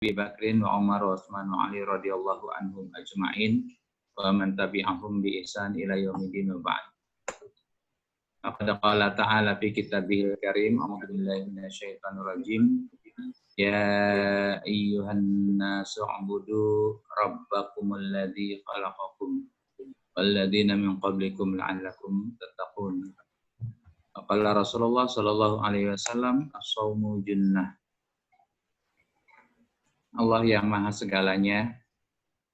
Abi Bakrin wa Umar wa Utsman wa Ali radhiyallahu anhum ajma'in wa man tabi'ahum bi ihsan ila yaumil wa ba'd. Faqad qala ta'ala fi kitabihil karim, a'udzu billahi minasyaitonir rajim. Ya ayyuhan nasu ubudu rabbakumul ladzi khalaqakum wal ladzina min qablikum la'allakum tattaqun. Qala Rasulullah sallallahu alaihi wasallam, as-shaumu junnah. Allah yang maha segalanya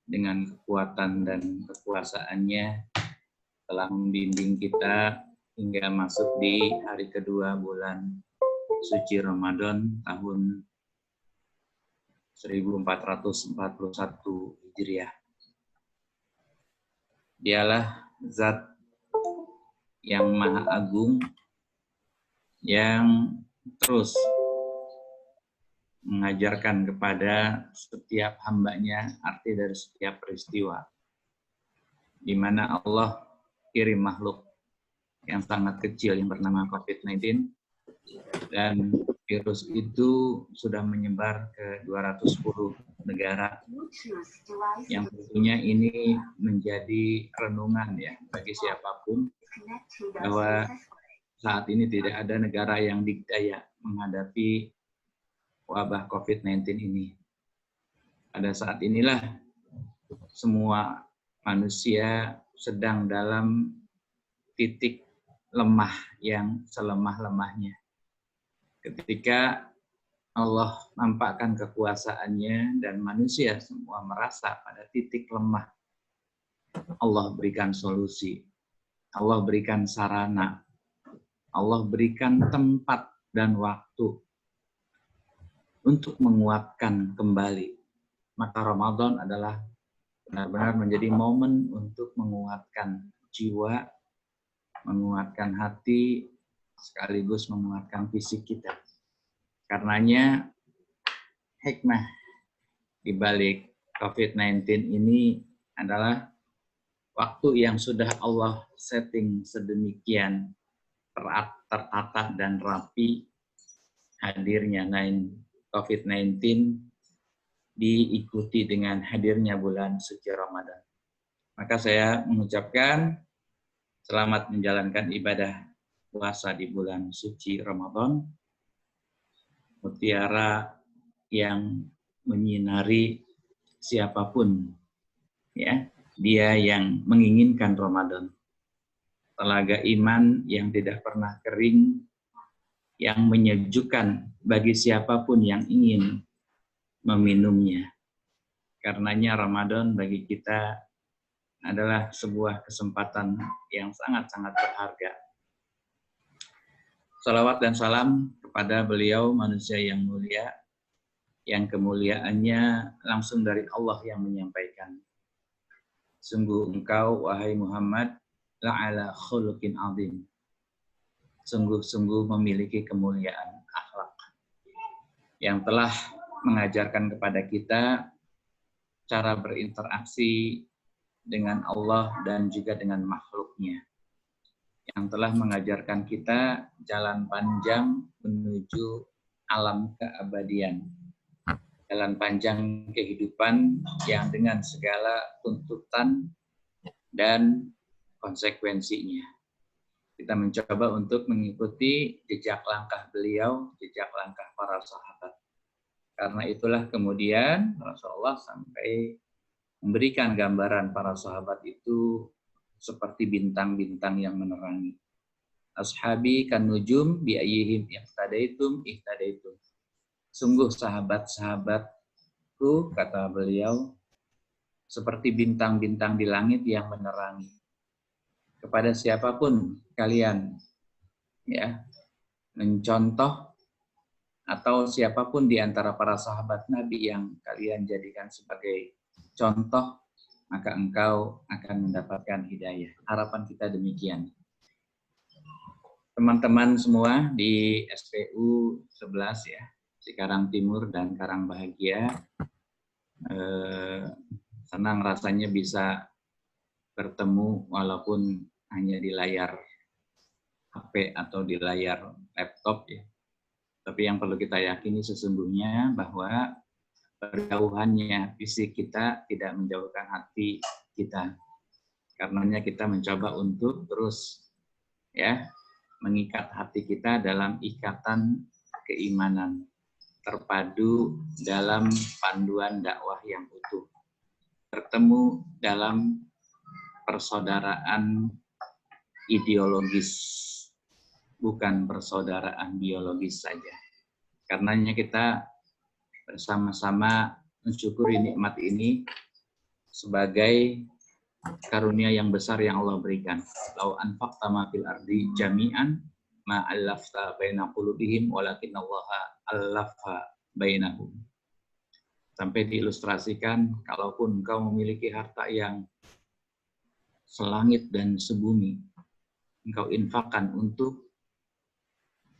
dengan kekuatan dan kekuasaannya telah membimbing kita hingga masuk di hari kedua bulan suci Ramadan tahun 1441 Hijriah. Dialah zat yang maha agung yang terus mengajarkan kepada setiap hambanya arti dari setiap peristiwa, di mana Allah kirim makhluk yang sangat kecil yang bernama COVID-19, dan virus itu sudah menyebar ke 210 negara, yang tentunya ini menjadi renungan ya bagi siapapun bahwa saat ini tidak ada negara yang dikdaya menghadapi wabah COVID-19 ini. Pada saat inilah semua manusia sedang dalam titik lemah yang selemah-lemahnya. Ketika Allah nampakkan kekuasaannya dan manusia semua merasa pada titik lemah, Allah berikan solusi, Allah berikan sarana, Allah berikan tempat dan waktu untuk menguatkan kembali. Maka Ramadan adalah benar-benar menjadi momen untuk menguatkan jiwa, menguatkan hati, sekaligus menguatkan fisik kita. Karenanya hikmah di balik COVID-19 ini adalah waktu yang sudah Allah setting sedemikian tertata dan rapi, hadirnya COVID-19 diikuti dengan hadirnya bulan suci Ramadan. Maka saya mengucapkan selamat menjalankan ibadah puasa di bulan suci Ramadan. Mutiara yang menyinari siapapun, ya, dia yang menginginkan Ramadan. Telaga iman yang tidak pernah kering, yang menyejukkan bagi siapapun yang ingin meminumnya. Karenanya Ramadan bagi kita adalah sebuah kesempatan yang sangat-sangat berharga. Salawat dan salam kepada beliau manusia yang mulia, yang kemuliaannya langsung dari Allah yang menyampaikan. Sungguh engkau, wahai Muhammad, la'ala khuluqin azim. Sungguh-sungguh memiliki kemuliaan akhlak yang telah mengajarkan kepada kita cara berinteraksi dengan Allah dan juga dengan makhluknya, yang telah mengajarkan kita jalan panjang menuju alam keabadian, jalan panjang kehidupan yang dengan segala tuntutan dan konsekuensinya. Kita mencoba untuk mengikuti jejak langkah beliau, jejak langkah para sahabat. Karena itulah kemudian Rasulullah sampai memberikan gambaran para sahabat itu seperti bintang-bintang yang menerangi. Ashabi kan nujum bi ayyihim ihtadaitum ihtadaitum. Sungguh sahabat-sahabatku, kata beliau, seperti bintang-bintang di langit yang menerangi. Kepada siapapun kalian ya mencontoh, atau siapapun di antara para sahabat Nabi yang kalian jadikan sebagai contoh, maka engkau akan mendapatkan hidayah. Harapan kita demikian. Teman-teman semua di SPU 11 ya, Cikarang Timur dan Karang Bahagia, senang rasanya bisa bertemu walaupun hanya di layar HP atau di layar laptop ya. Tapi yang perlu kita yakini sesungguhnya bahwa berjauhannya fisik kita tidak menjauhkan hati kita. Karenanya kita mencoba untuk terus ya mengikat hati kita dalam ikatan keimanan, terpadu dalam panduan dakwah yang utuh, bertemu dalam persaudaraan ideologis, bukan persaudaraan biologis saja. Karenanya kita bersama-sama mensyukuri nikmat ini sebagai karunia yang besar yang Allah berikan. Lau anfaqta ma fil ardi jami'an ma allafta baina qulubihim walakinallaha allafa bainahum. Sampai diilustrasikan, kalaupun engkau memiliki harta yang selangit dan sebumi, engkau infakkan untuk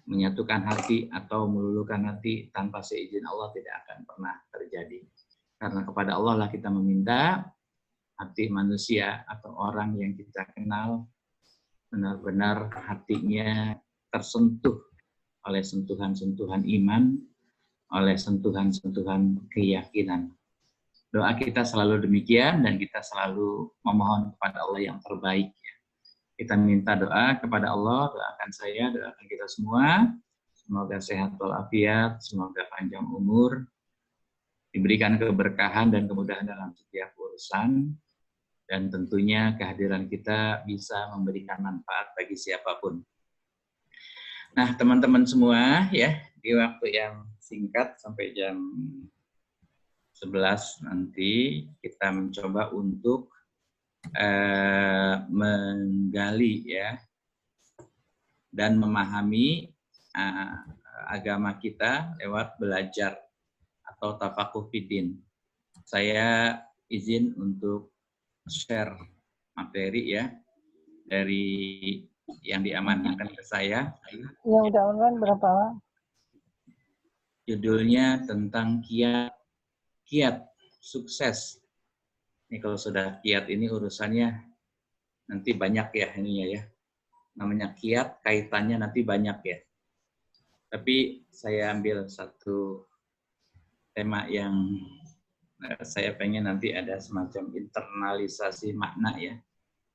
menyatukan hati atau meluluhkan hati tanpa seizin Allah tidak akan pernah terjadi. Karena kepada Allah lah kita meminta, hati manusia atau orang yang kita kenal benar-benar hatinya tersentuh oleh sentuhan-sentuhan iman, oleh sentuhan-sentuhan keyakinan. Doa kita selalu demikian dan kita selalu memohon kepada Allah yang terbaik. Kita minta doa kepada Allah, doakan saya, doakan kita semua. Semoga sehat walafiat, semoga panjang umur, diberikan keberkahan dan kemudahan dalam setiap urusan, dan tentunya kehadiran kita bisa memberikan manfaat bagi siapapun. Nah, teman-teman semua, ya, di waktu yang singkat sampai jam 11 nanti kita mencoba untuk menggali ya dan memahami agama kita lewat belajar atau tafakuh fiddin. Saya izin untuk share materi ya dari yang diamanahkan ke saya. Yang udah online berapa? Judulnya tentang kiat sukses. Ini kalau sudah kiat ini urusannya nanti banyak ya ininya ya. Namanya kiat, kaitannya nanti banyak ya. Tapi saya ambil satu tema yang saya pengen nanti ada semacam internalisasi makna ya.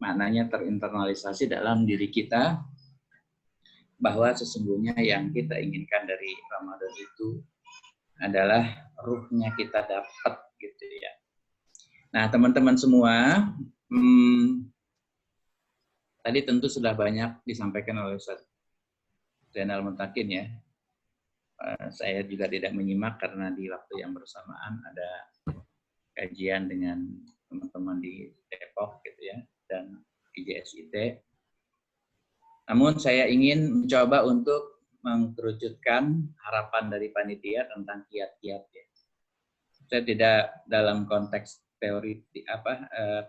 Maknanya terinternalisasi dalam diri kita bahwa sesungguhnya yang kita inginkan dari Ramadan itu adalah ruhnya kita dapat gitu ya. Nah, teman-teman semua, tadi tentu sudah banyak disampaikan oleh Ustaz Zainal Muntakin ya. Saya juga tidak menyimak karena di waktu yang bersamaan ada kajian dengan teman-teman di Depok gitu ya dan IJSIT. Namun saya ingin mencoba untuk mengkerucutkan harapan dari panitia tentang kiat-kiat ya. Saya tidak dalam konteks teori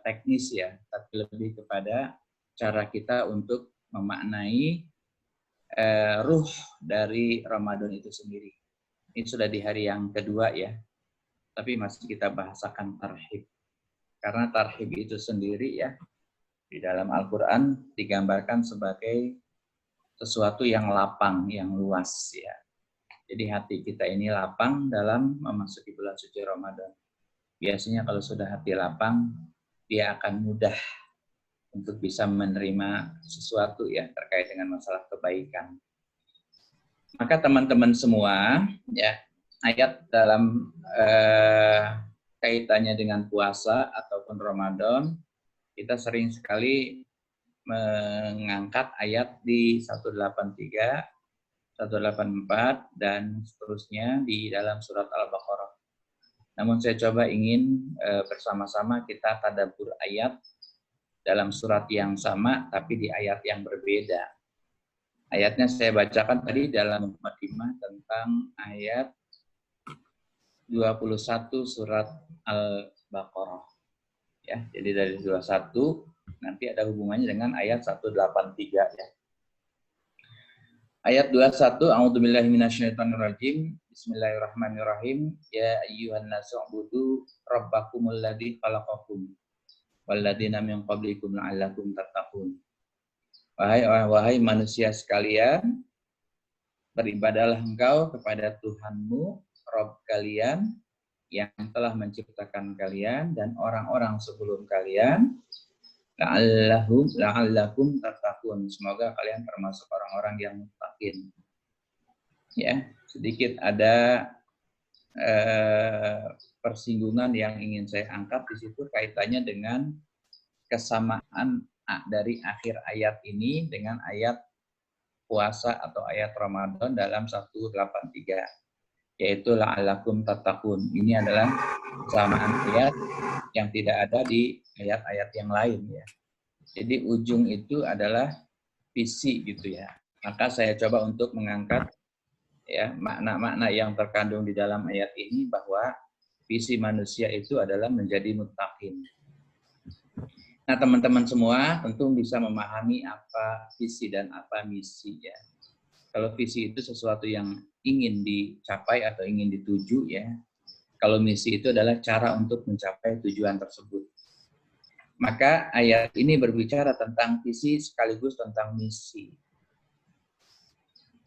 teknis ya, tapi lebih kepada cara kita untuk memaknai ruh dari Ramadan itu sendiri. Ini sudah di hari yang kedua ya, tapi masih kita bahasakan tarhib. Karena tarhib itu sendiri ya, di dalam Al-Quran digambarkan sebagai sesuatu yang lapang, yang luas ya. Jadi hati kita ini lapang dalam memasuki bulan suci Ramadan. Biasanya kalau sudah hati lapang, dia akan mudah untuk bisa menerima sesuatu ya terkait dengan masalah kebaikan. Maka teman-teman semua, ya ayat dalam kaitannya dengan puasa ataupun Ramadan, kita sering sekali mengangkat ayat di 183, 184 dan seterusnya di dalam surat Al-Baqarah. Namun saya coba ingin bersama-sama kita tadabbur ayat dalam surat yang sama tapi di ayat yang berbeda. Ayatnya saya bacakan tadi dalam mukadimah tentang ayat 21 surat Al-Baqarah. Ya, jadi dari 21 nanti ada hubungannya dengan ayat 183 ya. Ayat 21, A'udzubillahi minasyaitonirrajim. Bismillahirrahmanirrahim. Ya ayyuhan nasu ubudu rabbakumul ladzi khalaqakum walladzina min qablikum la'allakum tattaqun. Wahai manusia sekalian, beribadahlah engkau kepada Tuhanmu, Rabb kalian, yang telah menciptakan kalian dan orang-orang sebelum kalian, la'allakum tattaqun. Semoga kalian termasuk orang-orang yang muttaqin. Ya, sedikit ada persinggungan yang ingin saya angkat di situ kaitannya dengan kesamaan dari akhir ayat ini dengan ayat puasa atau ayat Ramadan dalam 183, yaitu la'allakum tattaqun. Ini adalah kesamaan ayat yang tidak ada di ayat-ayat yang lain ya. Jadi ujung itu adalah visi gitu ya. Maka saya coba untuk mengangkat ya makna-makna yang terkandung di dalam ayat ini, bahwa visi manusia itu adalah menjadi muttaqin. Nah, teman-teman semua tentu bisa memahami apa visi dan apa misi ya. Kalau visi itu sesuatu yang ingin dicapai atau ingin dituju ya. Kalau misi itu adalah cara untuk mencapai tujuan tersebut. Maka ayat ini berbicara tentang visi sekaligus tentang misi.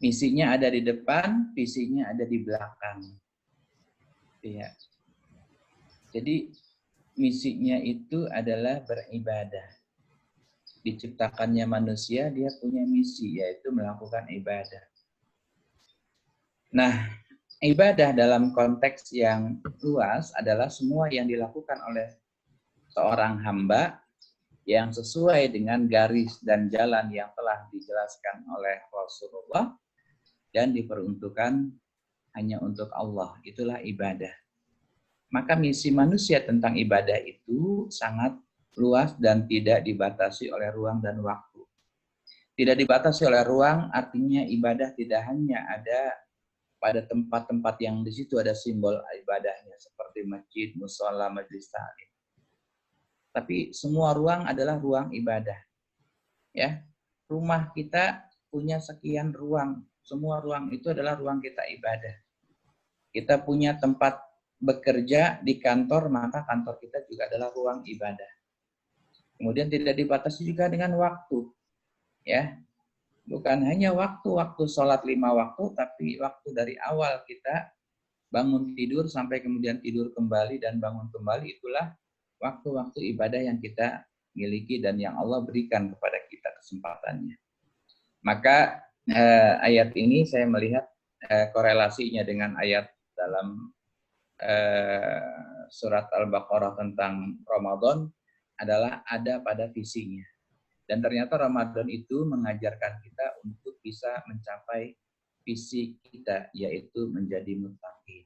Misinya ada di depan, visinya ada di belakang. Ya. Jadi misinya itu adalah beribadah. Diciptakannya manusia, dia punya misi, yaitu melakukan ibadah. Nah, ibadah dalam konteks yang luas adalah semua yang dilakukan oleh seorang hamba yang sesuai dengan garis dan jalan yang telah dijelaskan oleh Rasulullah dan diperuntukkan hanya untuk Allah. Itulah ibadah. Maka misi manusia tentang ibadah itu sangat luas dan tidak dibatasi oleh ruang dan waktu. Tidak dibatasi oleh ruang artinya ibadah tidak hanya ada pada tempat-tempat yang di situ ada simbol ibadahnya seperti masjid, mushola, majelis taklim. Tapi semua ruang adalah ruang ibadah. Ya. Rumah kita punya sekian ruang. Semua ruang itu adalah ruang kita ibadah. Kita punya tempat bekerja di kantor, maka kantor kita juga adalah ruang ibadah. Kemudian tidak dibatasi juga dengan waktu. Ya. Bukan hanya waktu sholat 5 waktu, tapi waktu dari awal kita bangun tidur sampai kemudian tidur kembali dan bangun kembali, itulah waktu-waktu ibadah yang kita miliki dan yang Allah berikan kepada kita kesempatannya. Maka ayat ini saya melihat korelasinya dengan ayat dalam surat Al-Baqarah tentang Ramadan adalah ada pada visinya. Dan ternyata Ramadan itu mengajarkan kita untuk bisa mencapai visi kita, yaitu menjadi muttaqin.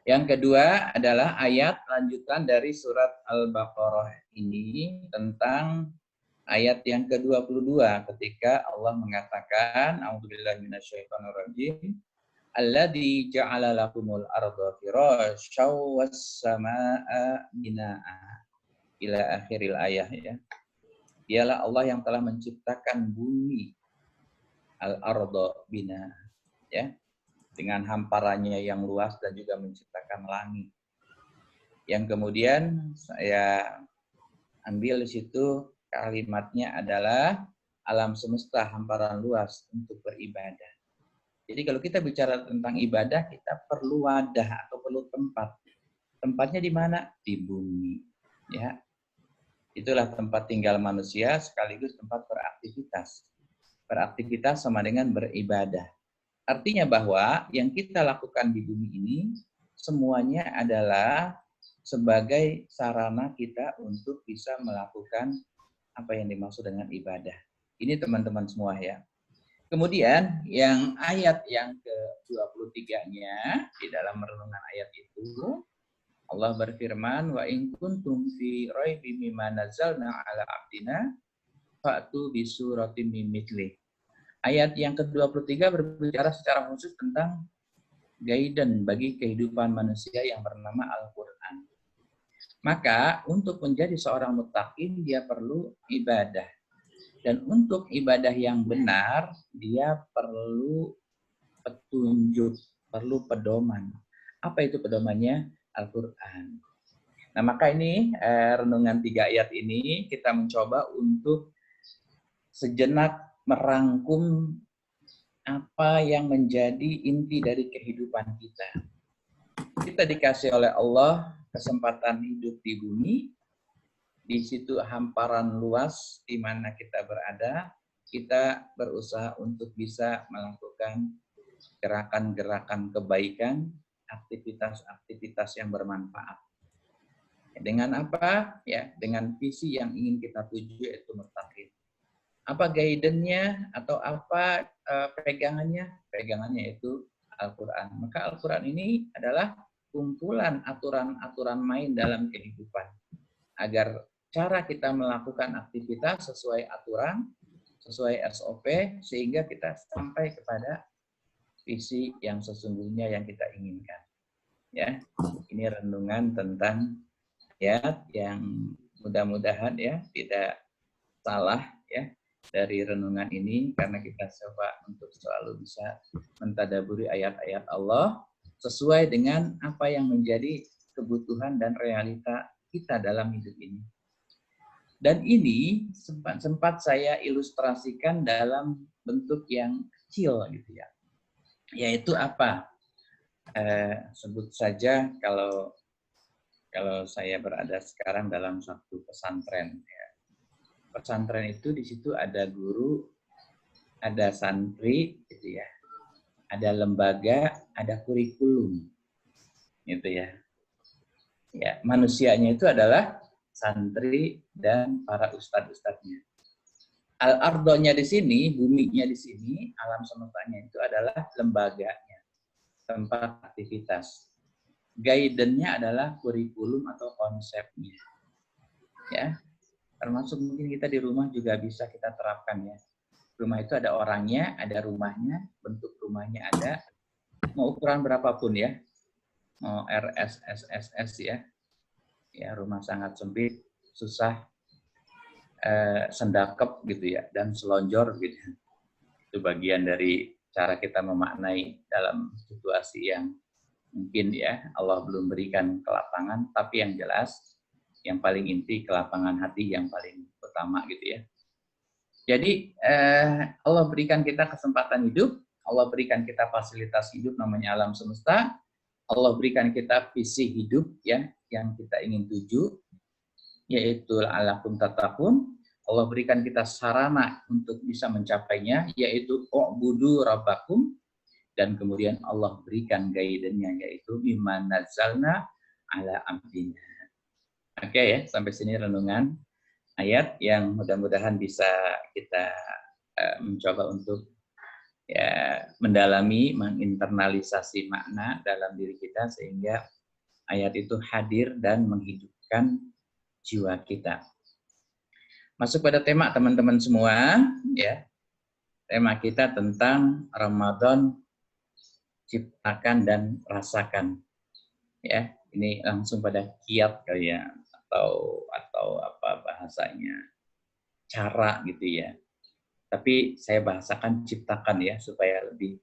Yang kedua adalah ayat lanjutan dari surat Al-Baqarah ini tentang ayat yang ke-22 ketika Allah mengatakan, A'udzubillahi minasyaitonirrajim, alladzi ja'ala lakumul arda firasyaw was-samaa'a binaa'a, ila akhiril ayah ya. Dialah Allah yang telah menciptakan bumi al-arda bina ya, dengan hamparannya yang luas dan juga menciptakan langit. Yang kemudian saya ambil di situ kalimatnya adalah alam semesta hamparan luas untuk beribadah. Jadi kalau kita bicara tentang ibadah, kita perlu wadah atau perlu tempat. Tempatnya di mana? Di bumi. Ya. Itulah tempat tinggal manusia sekaligus tempat beraktivitas. Beraktivitas sama dengan beribadah. Artinya bahwa yang kita lakukan di bumi ini semuanya adalah sebagai sarana kita untuk bisa melakukan apa yang dimaksud dengan ibadah. Ini teman-teman semua ya. Kemudian yang ayat yang ke-23-nya di dalam renungan ayat itu Allah berfirman, wa in kuntum fi raibin mimma nazzalna ala abdina fa'tu bi suratin min mithlih. Ayat yang ke-23 berbicara secara khusus tentang guidance bagi kehidupan manusia yang bernama Al-Qur'an. Maka untuk menjadi seorang muttaqin dia perlu ibadah. Dan untuk ibadah yang benar dia perlu petunjuk, perlu pedoman. Apa itu pedomannya? Al-Quran. Nah, maka ini renungan 3 ayat ini kita mencoba untuk sejenak merangkum apa yang menjadi inti dari kehidupan kita. Kita dikasih oleh Allah kesempatan hidup di bumi, di situ hamparan luas di mana kita berada, kita berusaha untuk bisa melakukan gerakan-gerakan kebaikan, aktivitas-aktivitas yang bermanfaat. Dengan apa? Ya, dengan visi yang ingin kita tuju, yaitu muttaqin. Apa guidance-nya atau apa pegangannya? Pegangannya itu Al-Quran. Maka Al-Quran ini adalah kumpulan aturan-aturan main dalam kehidupan. Agar cara kita melakukan aktivitas sesuai aturan, sesuai SOP, sehingga kita sampai kepada visi yang sesungguhnya yang kita inginkan. Ya, ini renungan tentang ayat yang mudah-mudahan ya tidak salah ya dari renungan ini, karena kita coba untuk selalu bisa mentadaburi ayat-ayat Allah sesuai dengan apa yang menjadi kebutuhan dan realita kita dalam hidup ini. Dan ini sempat saya ilustrasikan dalam bentuk yang kecil gitu ya. Yaitu apa? Sebut saja kalau saya berada sekarang dalam satu pesantren ya. Pesantren itu di situ ada guru, ada santri gitu ya. Ada lembaga, ada kurikulum. Gitu ya. Ya, manusianya itu adalah santri dan para ustadz-ustadznya. Al-ardonya di sini, buminya di sini, alam semestanya itu adalah lembaganya, tempat aktivitas. Guidance-nya adalah kurikulum atau konsepnya. Ya, termasuk mungkin kita di rumah juga bisa kita terapkan ya. Rumah itu ada orangnya, ada rumahnya, bentuk rumahnya ada, mau ukuran berapapun ya, mau RS, SSS ya, ya rumah sangat sempit, susah, sendakep gitu ya, dan selonjor gitu. Itu bagian dari cara kita memaknai dalam situasi yang mungkin ya Allah belum berikan kelapangan, tapi yang jelas yang paling inti kelapangan hati yang paling utama gitu ya. Jadi Allah berikan kita kesempatan hidup, Allah berikan kita fasilitas hidup namanya alam semesta, Allah berikan kita visi hidup ya yang kita ingin tuju, yaitu la'allakum tattaqun. Allah berikan kita sarana untuk bisa mencapainya, yaitu u'budu rabbakum. Dan kemudian Allah berikan guidance-nya, yaitu mimman nazzalna ala abdina. Oke ya, sampai sini renungan ayat yang mudah-mudahan bisa kita mencoba untuk ya mendalami, menginternalisasi makna dalam diri kita sehingga ayat itu hadir dan menghidupkan jiwa kita. Masuk pada tema teman-teman semua, ya. Tema kita tentang Ramadan, ciptakan dan rasakan. Ya, ini langsung pada kiat kali ya, atau apa bahasanya, cara gitu ya. Tapi saya bahasakan ciptakan ya supaya lebih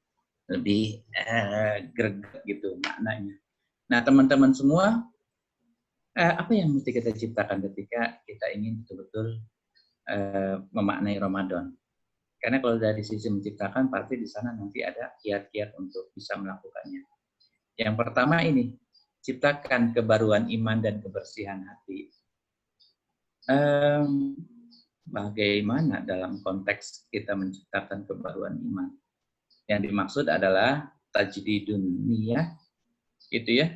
greget gitu maknanya. Nah, teman-teman semua, apa yang mesti kita ciptakan ketika kita ingin betul-betul memaknai Ramadan? Karena kalau dari sisi menciptakan, pasti di sana nanti ada kiat-kiat untuk bisa melakukannya. Yang pertama ini, ciptakan kebaruan iman dan kebersihan hati. Bagaimana dalam konteks kita menciptakan kebaruan iman? Yang dimaksud adalah tajdidun niyah, itu ya,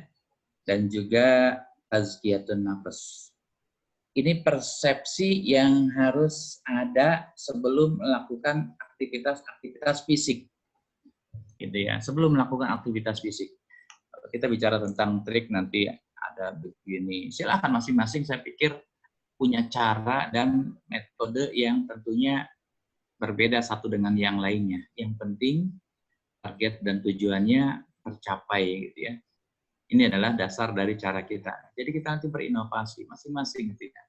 dan juga tazkiyatun nafas. Ini persepsi yang harus ada sebelum melakukan aktivitas fisik, gitu ya. Sebelum melakukan aktivitas fisik, kalau kita bicara tentang trik nanti ada begini. Silakan masing-masing, saya pikir punya cara dan metode yang tentunya berbeda satu dengan yang lainnya. Yang penting target dan tujuannya tercapai, gitu ya. Ini adalah dasar dari cara kita. Jadi kita nanti berinovasi masing-masing gitu ya.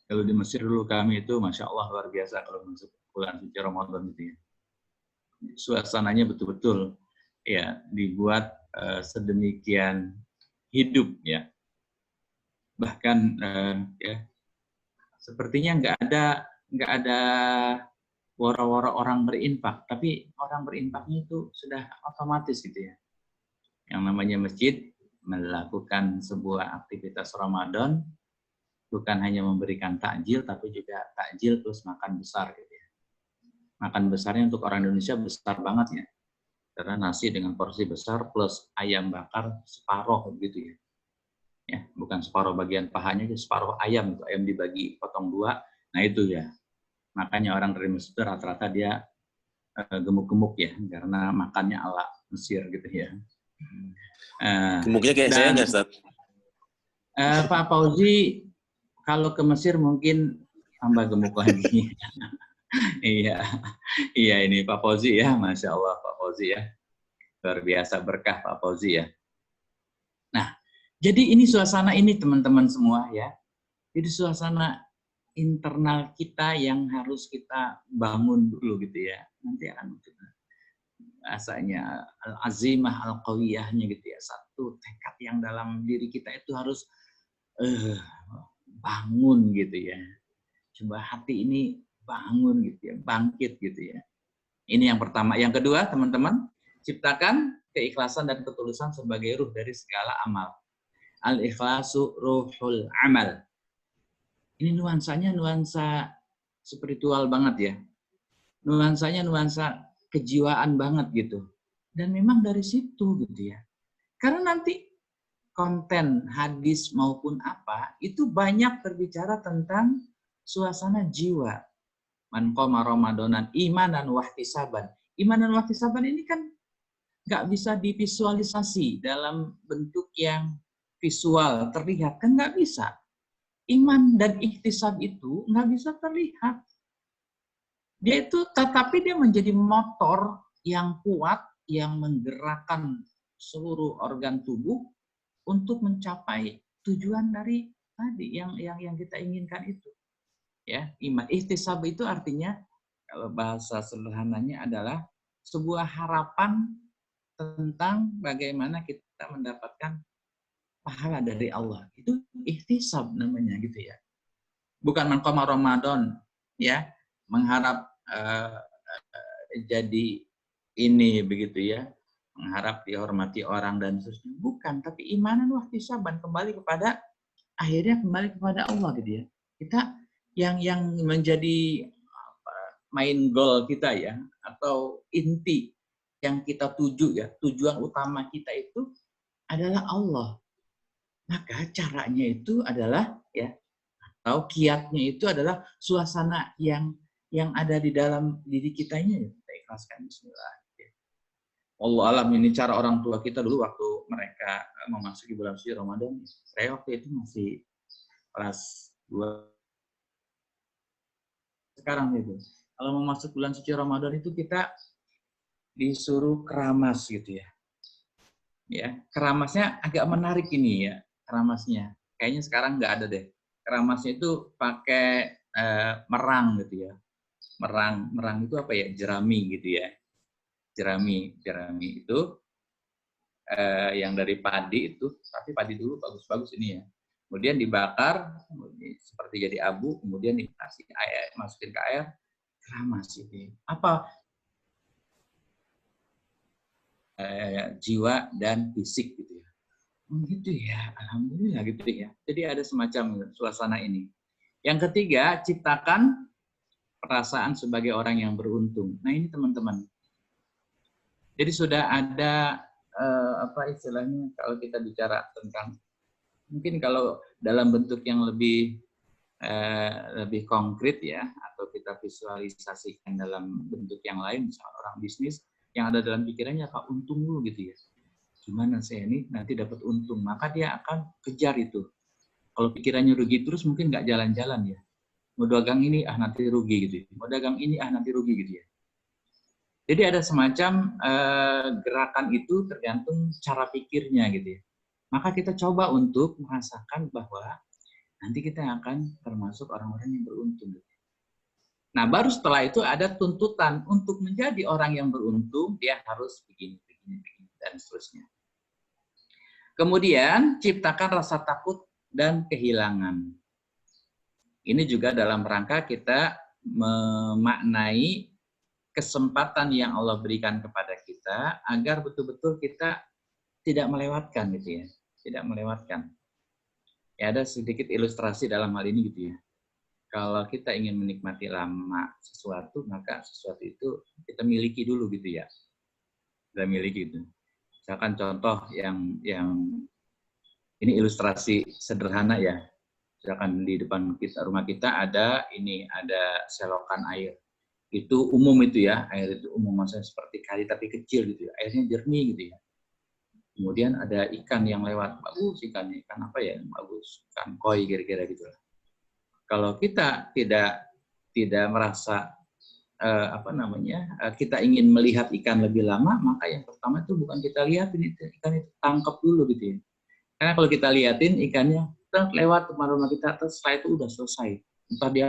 Kalau di Mesir dulu kami itu, Masya Allah luar biasa kalau masuk bulan suci Ramadan gitu ya. Suasananya betul-betul ya dibuat sedemikian hidup ya. Bahkan ya sepertinya nggak ada woro-woro orang berinfak, tapi orang berinfaknya itu sudah otomatis gitu ya. Yang namanya masjid melakukan sebuah aktivitas Ramadan bukan hanya memberikan takjil, tapi juga takjil plus makan besar gitu ya. Makan besarnya untuk orang Indonesia besar banget ya. Karena nasi dengan porsi besar plus ayam bakar separuh gitu ya. Ya, bukan separuh bagian pahanya, separuh ayam itu ayam dibagi potong dua. Nah itu ya. Makanya orang dari Mesir rata-rata dia gemuk-gemuk ya karena makannya ala Mesir gitu ya. Gemuknya kayak saya nggak, Ustaz? Pak Fauzi kalau ke Mesir mungkin tambah gemuk lagi. Iya, iya ini Pak Fauzi ya, Masya Allah Pak Fauzi ya. Luar biasa berkah Pak Fauzi ya. Nah, jadi ini suasana ini teman-teman semua ya. Jadi suasana internal kita yang harus kita bangun dulu gitu ya. Nanti akan rasanya al-azimah al-qawiyahnya gitu ya. Satu tekad yang dalam diri kita itu harus bangun gitu ya. Coba hati ini bangun gitu ya, bangkit gitu ya. Ini yang pertama. Yang kedua, teman-teman, ciptakan keikhlasan dan ketulusan sebagai ruh dari segala amal. Al-ikhlasu ruhul amal. Ini nuansanya nuansa spiritual banget ya. Nuansanya nuansa kejiwaan banget gitu. Dan memang dari situ gitu ya. Karena nanti konten hadis maupun apa, itu banyak berbicara tentang suasana jiwa. Man qama Ramadonan imanan wahtisaban. Imanan wahtisaban ini kan nggak bisa divisualisasi dalam bentuk yang visual terlihat, kan nggak bisa. Iman dan ihtisab itu nggak bisa terlihat. Dia itu, tetapi dia menjadi motor yang kuat yang menggerakkan seluruh organ tubuh untuk mencapai tujuan dari tadi yang kita inginkan itu. Ya, iman ihtisab itu artinya kalau bahasa sederhananya adalah sebuah harapan tentang bagaimana kita mendapatkan pahala dari Allah. Itu ihtisab namanya gitu ya. Bukan man qama Ramadan ya, mengharap jadi ini begitu ya, mengharap dihormati orang dan seterusnya. Bukan, tapi imanan wahtisaban kembali kepada Allah gitu ya. Kita yang menjadi main goal kita ya, atau inti yang kita tuju ya, tujuan utama kita itu adalah Allah. Maka caranya itu adalah ya, atau kiatnya itu adalah suasana yang ada di dalam diri kita ini. Kita ikhlaskan bismillah. Allah alam, ini cara orang tua kita dulu waktu mereka memasuki bulan suci Ramadan. Saya waktu itu masih kelas 2. Sekarang itu, kalau mau masuk bulan suci Ramadan itu kita disuruh keramas gitu ya. Ya, keramasnya agak menarik ini ya, keramasnya. Kayaknya sekarang nggak ada deh. Keramasnya itu pakai merang gitu ya. Merang itu apa ya? Jerami gitu ya. Jerami itu yang dari padi itu, tapi padi dulu bagus-bagus ini ya. Kemudian dibakar, seperti jadi abu, kemudian dikasih air, masukin ke air, keramas ini. Apa? Jiwa dan fisik gitu ya. Gitu ya, alhamdulillah gitu ya. Jadi ada semacam suasana ini. Yang ketiga, ciptakan perasaan sebagai orang yang beruntung. Nah ini teman-teman. Jadi sudah ada apa istilahnya kalau kita bicara tentang, mungkin kalau dalam bentuk yang lebih konkret ya, atau kita visualisasikan dalam bentuk yang lain, misalnya orang bisnis yang ada dalam pikirannya apa, untung dulu gitu ya. Gimana saya ini nanti dapat untung, maka dia akan kejar itu. Kalau pikirannya rugi terus mungkin nggak jalan-jalan ya. Mau dagang ini nanti rugi gitu ya. Mau dagang ini nanti rugi gitu ya. Jadi ada semacam gerakan itu tergantung cara pikirnya gitu ya. Maka kita coba untuk merasakan bahwa nanti kita akan termasuk orang-orang yang beruntung. Nah, baru setelah itu ada tuntutan untuk menjadi orang yang beruntung, dia harus begini, dan seterusnya. Kemudian, ciptakan rasa takut dan kehilangan. Ini juga dalam rangka kita memaknai kesempatan yang Allah berikan kepada kita, agar betul-betul kita tidak melewatkan gitu ya, tidak melewatkan. Ya ada sedikit ilustrasi dalam hal ini gitu ya. Kalau kita ingin menikmati lama sesuatu, maka sesuatu itu kita miliki dulu gitu ya. Kita miliki itu. Misalkan contoh yang ini ilustrasi sederhana ya. Misalkan di depan kita, rumah kita ada selokan air. Itu umum itu ya, air itu umum maksudnya seperti kali tapi kecil gitu ya. Airnya jernih gitu ya. Kemudian ada ikan yang lewat, bagus ikannya, ikan apa ya, bagus, ikan koi kira-kira gitu lah. Kalau kita tidak merasa kita ingin melihat ikan lebih lama, maka yang pertama itu bukan kita lihat ini ikan itu tangkap dulu gitu ya. Karena kalau kita liatin ikannya lewat rumah kita, terus setelah itu udah selesai. Entah dia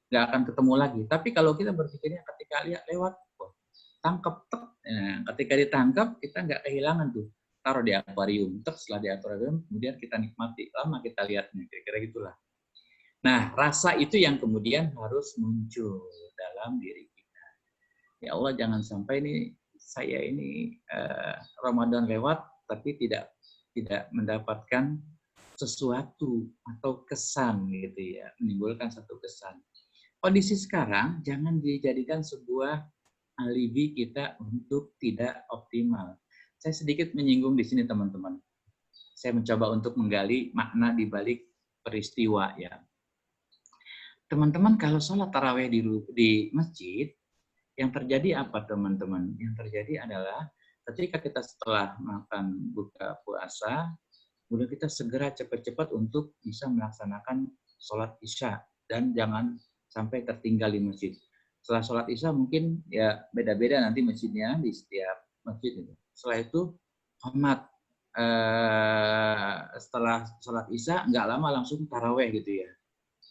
nggak akan ketemu lagi. Tapi kalau kita berpikirnya ketika lihat lewat, tangkap, nah, ketika ditangkap kita nggak kehilangan tuh. Taruh di akuarium, setelah di akuarium kemudian kita nikmati, lama kita lihatnya, kira-kira gitulah. Nah, rasa itu yang kemudian harus muncul dalam diri kita. Ya Allah, jangan sampai saya ini Ramadan lewat tapi tidak mendapatkan sesuatu atau kesan gitu ya, menimbulkan satu kesan. Kondisi sekarang jangan dijadikan sebuah alibi kita untuk tidak optimal. Saya sedikit menyinggung di sini teman-teman. Saya mencoba untuk menggali makna di balik peristiwa ya. Teman-teman kalau sholat tarawih di masjid, yang terjadi apa teman-teman? Yang terjadi adalah ketika kita setelah makan buka puasa, kemudian kita segera cepat-cepat untuk bisa melaksanakan sholat isya dan jangan sampai tertinggal di masjid. Setelah sholat isya mungkin ya beda-beda nanti masjidnya di setiap masjid itu. Setelah itu hormat setelah sholat isya nggak lama langsung taraweh gitu ya.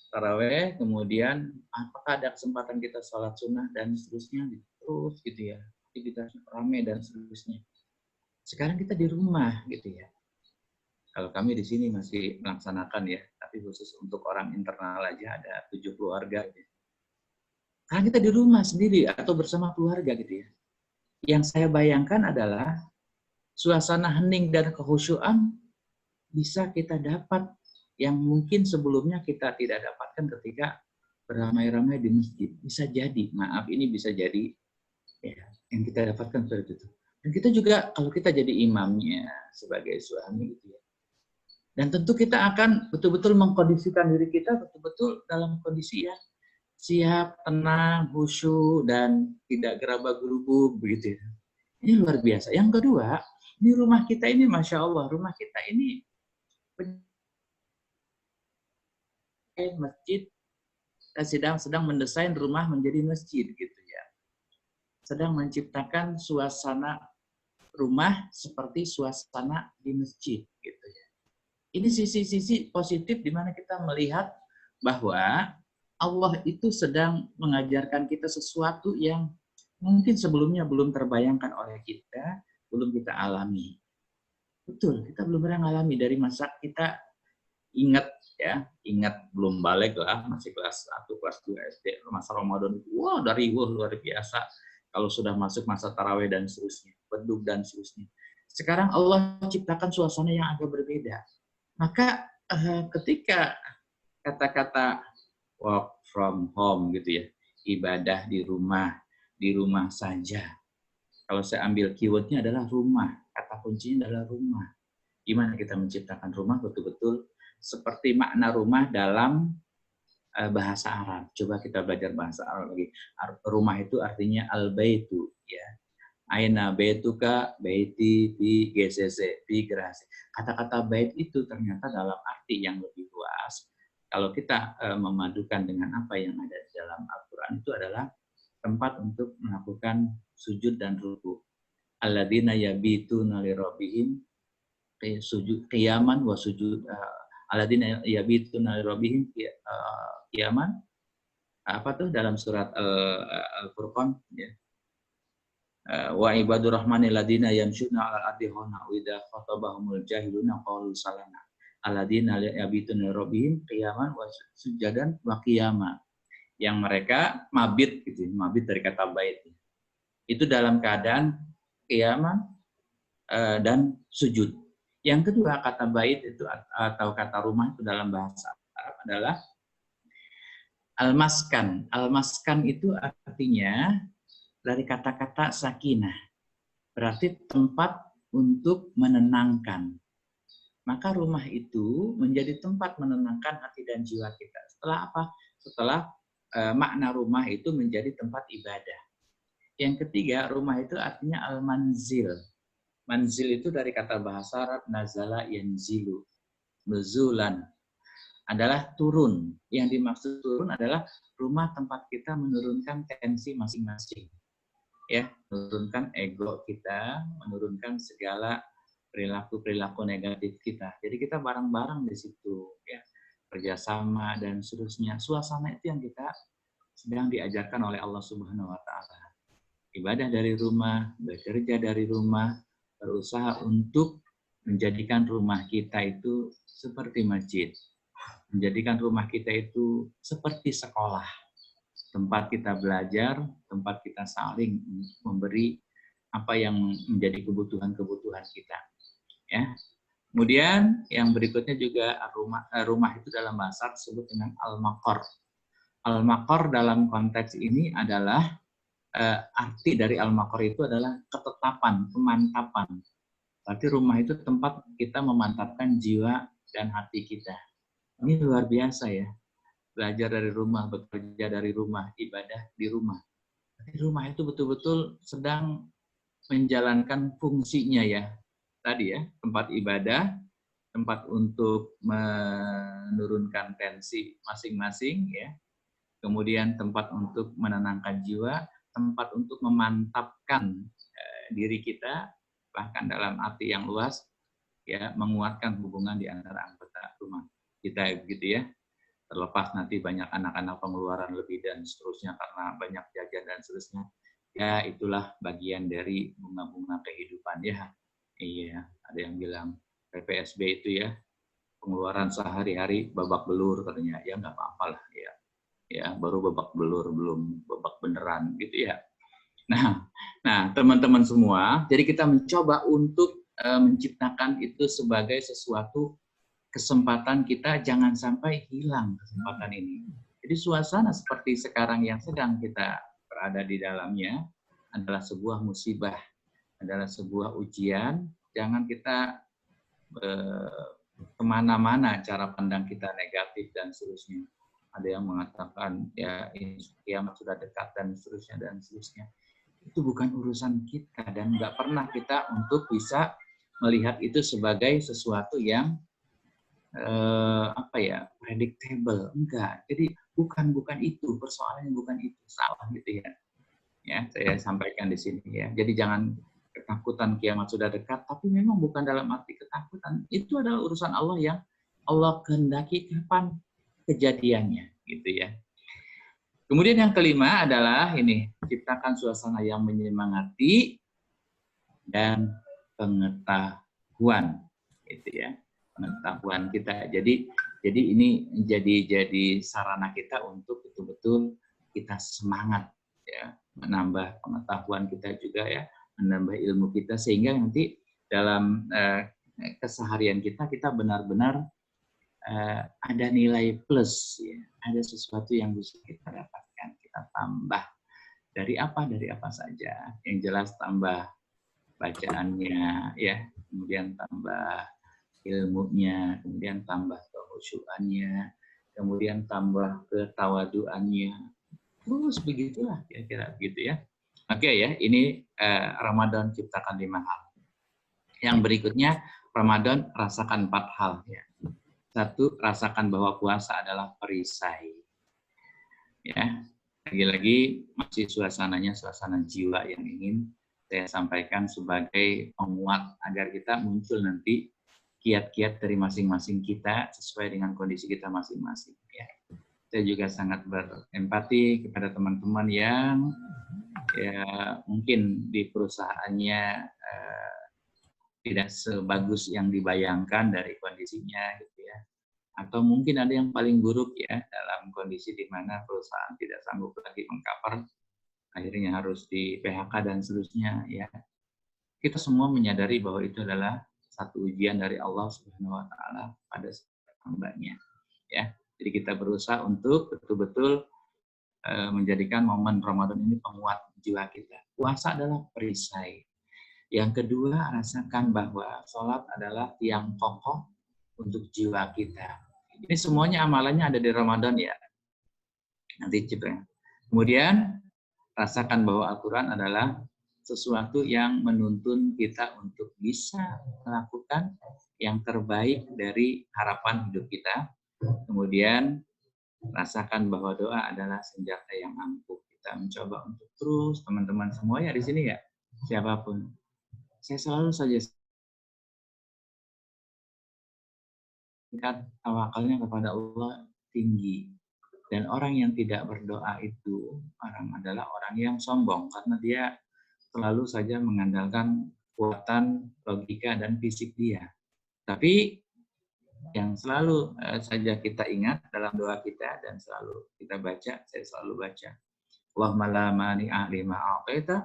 Taraweh kemudian apakah ada kesempatan kita sholat sunnah dan seterusnya terus gitu ya. Aktivitas ramai dan seterusnya. Sekarang kita di rumah gitu ya. Kalau kami di sini masih melaksanakan ya, tapi khusus untuk orang internal aja ada 7 keluarga. Gitu. Karena kita di rumah sendiri atau bersama keluarga gitu ya. Yang saya bayangkan adalah suasana hening dan kehusyuan bisa kita dapat yang mungkin sebelumnya kita tidak dapatkan ketika beramai-ramai di masjid. Bisa jadi, maaf ini bisa jadi ya, yang kita dapatkan seperti itu. Dan kita juga kalau kita jadi imamnya sebagai suami gitu ya. Dan tentu kita akan betul-betul mengkondisikan diri kita betul-betul dalam kondisi ya siap, tenang, khusyuk, dan tidak gerabah-gerubuk begitu. Ini luar biasa. Yang kedua, di rumah kita ini, Masya Allah, rumah kita ini masjid, sedang mendesain rumah menjadi masjid gitu ya. Sedang menciptakan suasana rumah seperti suasana di masjid gitu ya. Ini sisi-sisi positif di mana kita melihat bahwa Allah itu sedang mengajarkan kita sesuatu yang mungkin sebelumnya belum terbayangkan oleh kita, belum kita alami. Betul, kita belum pernah mengalami dari masa kita ingat belum balik lah, masih kelas 1, kelas 2 SD, masa Ramadan itu, wah dari luar biasa. Kalau sudah masuk masa tarawih dan seterusnya, beduk dan seterusnya. Sekarang Allah ciptakan suasana yang agak berbeda. Maka ketika kata-kata work from home gitu ya, ibadah di rumah saja. Kalau saya ambil keywordnya adalah rumah, kata kuncinya adalah rumah. Gimana kita menciptakan rumah betul-betul seperti makna rumah dalam bahasa Arab. Coba kita belajar bahasa Arab lagi. Rumah itu artinya al-baitu, ya. Aina baituka, baiti, bi GCC, bi gerasi. Kata-kata bait itu ternyata dalam arti yang lebih luas. Kalau kita memadukan dengan apa yang ada di dalam Al-Quran itu adalah tempat untuk melakukan sujud dan ruku. Alladzina yabituna li rabbihim sujud qiyaman wa sujud alladzina yabituna li rabbihim qiyaman. Apa tuh dalam surat Al-Furqan ya. Wa ibadur rahmanil ladina yamshuna 'alal ardi hauna wa idza khatabahumul jahiluna qalu salama. Alladzina yabituna rabbihim qiyaman wa sujadan wa qiyama. Yang mereka mabit gitu, mabit dari kata bait. Itu dalam keadaan qiyam dan sujud. Yang kedua, kata bait itu atau kata rumah itu dalam bahasa Arab adalah al-maskan. Al-maskan itu artinya dari kata-kata sakinah. Berarti tempat untuk menenangkan. Maka rumah itu menjadi tempat menenangkan hati dan jiwa kita. Setelah apa? Setelah makna rumah itu menjadi tempat ibadah. Yang ketiga, rumah itu artinya al-manzil. Manzil itu dari kata bahasa Arab nazala yanzilu. Nuzulan adalah turun. Yang dimaksud turun adalah rumah tempat kita menurunkan tensi masing-masing. Ya, menurunkan ego kita, menurunkan segala perilaku-perilaku negatif kita. Jadi kita bareng-bareng di situ, ya, kerjasama dan seterusnya. Suasana itu yang kita sedang diajarkan oleh Allah Subhanahu Wa Taala. Ibadah dari rumah, bekerja dari rumah, berusaha untuk menjadikan rumah kita itu seperti masjid, menjadikan rumah kita itu seperti sekolah, tempat kita belajar, tempat kita saling memberi apa yang menjadi kebutuhan-kebutuhan kita. Ya. Kemudian yang berikutnya juga rumah itu dalam bahasa disebut dengan al-maqar. Al-maqar dalam konteks ini adalah arti dari al-maqar itu adalah ketetapan, pemantapan. Berarti rumah itu tempat kita memantapkan jiwa dan hati kita. Ini luar biasa ya. Belajar dari rumah, bekerja dari rumah, ibadah di rumah. Jadi rumah itu betul-betul sedang menjalankan fungsinya ya. Tadi ya, tempat ibadah, tempat untuk menurunkan tensi masing-masing ya. Kemudian tempat untuk menenangkan jiwa, tempat untuk memantapkan diri kita, bahkan dalam arti yang luas ya, menguatkan hubungan di antara anggota rumah kita begitu ya. Terlepas nanti banyak anak-anak pengeluaran lebih dan seterusnya karena banyak jajan dan seterusnya. Ya itulah bagian dari bunga-bunga kehidupan ya. Iya, ada yang bilang PPSB itu ya, pengeluaran sehari-hari babak belur katanya. Ya nggak apa-apa lah ya. Ya, baru babak belur, belum babak beneran gitu ya. Nah, teman-teman semua, jadi kita mencoba untuk menciptakan itu sebagai sesuatu kesempatan kita, jangan sampai hilang kesempatan ini. Jadi suasana seperti sekarang yang sedang kita berada di dalamnya adalah sebuah musibah, adalah sebuah ujian. Jangan kita kemana-mana cara pandang kita negatif dan seterusnya. Ada yang mengatakan ya ini kiamat sudah dekat dan seterusnya. Itu bukan urusan kita dan nggak pernah kita untuk bisa melihat itu sebagai sesuatu yang predictable, enggak. Jadi bukan itu persoalannya, bukan itu, salah gitu ya. Ya, saya sampaikan di sini ya. Jadi jangan ketakutan kiamat sudah dekat, tapi memang bukan dalam arti ketakutan. Itu adalah urusan Allah yang Allah kehendaki kapan kejadiannya, gitu ya. Kemudian yang kelima adalah ini, ciptakan suasana yang menyemangati dan pengetahuan, gitu ya. Pengetahuan kita. Jadi ini jadi sarana kita untuk betul-betul kita semangat ya, menambah pengetahuan kita juga ya, menambah ilmu kita sehingga nanti dalam keseharian kita benar-benar ada nilai plus ya, ada sesuatu yang bisa kita dapatkan, kita tambah dari apa saja. Yang jelas tambah bacaannya ya, kemudian tambah ilmunya, kemudian tambah kehusyuannya, kemudian tambah ketawaduannya. Terus begitulah kira-kira begitu ya. Oke ya, ini Ramadan ciptakan 5 hal. Yang berikutnya Ramadan rasakan 4 hal ya. 1, rasakan bahwa puasa adalah perisai. Ya, lagi-lagi masih suasananya suasana jiwa yang ingin saya sampaikan sebagai penguat agar kita muncul nanti kiat-kiat dari masing-masing kita sesuai dengan kondisi kita masing-masing. Ya. Saya juga sangat berempati kepada teman-teman yang ya mungkin di perusahaannya tidak sebagus yang dibayangkan dari kondisinya, gitu ya. Atau mungkin ada yang paling buruk ya dalam kondisi di mana perusahaan tidak sanggup lagi mengcover akhirnya harus di PHK dan seterusnya, ya. Kita semua menyadari bahwa itu adalah satu ujian dari Allah Subhanahu wa taala pada hamba-Nya, ya. Jadi kita berusaha untuk betul-betul menjadikan momen Ramadan ini penguat jiwa kita. Puasa adalah perisai. Yang kedua, rasakan bahwa sholat adalah tiang kokoh untuk jiwa kita. Ini semuanya amalannya ada di Ramadan, ya. Nanti coba. Kemudian rasakan bahwa Al-Quran adalah sesuatu yang menuntun kita untuk bisa melakukan yang terbaik dari harapan hidup kita. Kemudian rasakan bahwa doa adalah senjata yang ampuh. Kita mencoba untuk terus, teman-teman semua ya di sini ya, siapapun. Saya selalu saja tingkat tawakalnya kepada Allah tinggi. Dan orang yang tidak berdoa itu adalah orang yang sombong karena dia selalu saja mengandalkan kekuatan logika dan fisik dia. Tapi yang selalu saja kita ingat dalam doa kita dan selalu kita baca, saya selalu baca. Allahumma la mani'a lima a'taita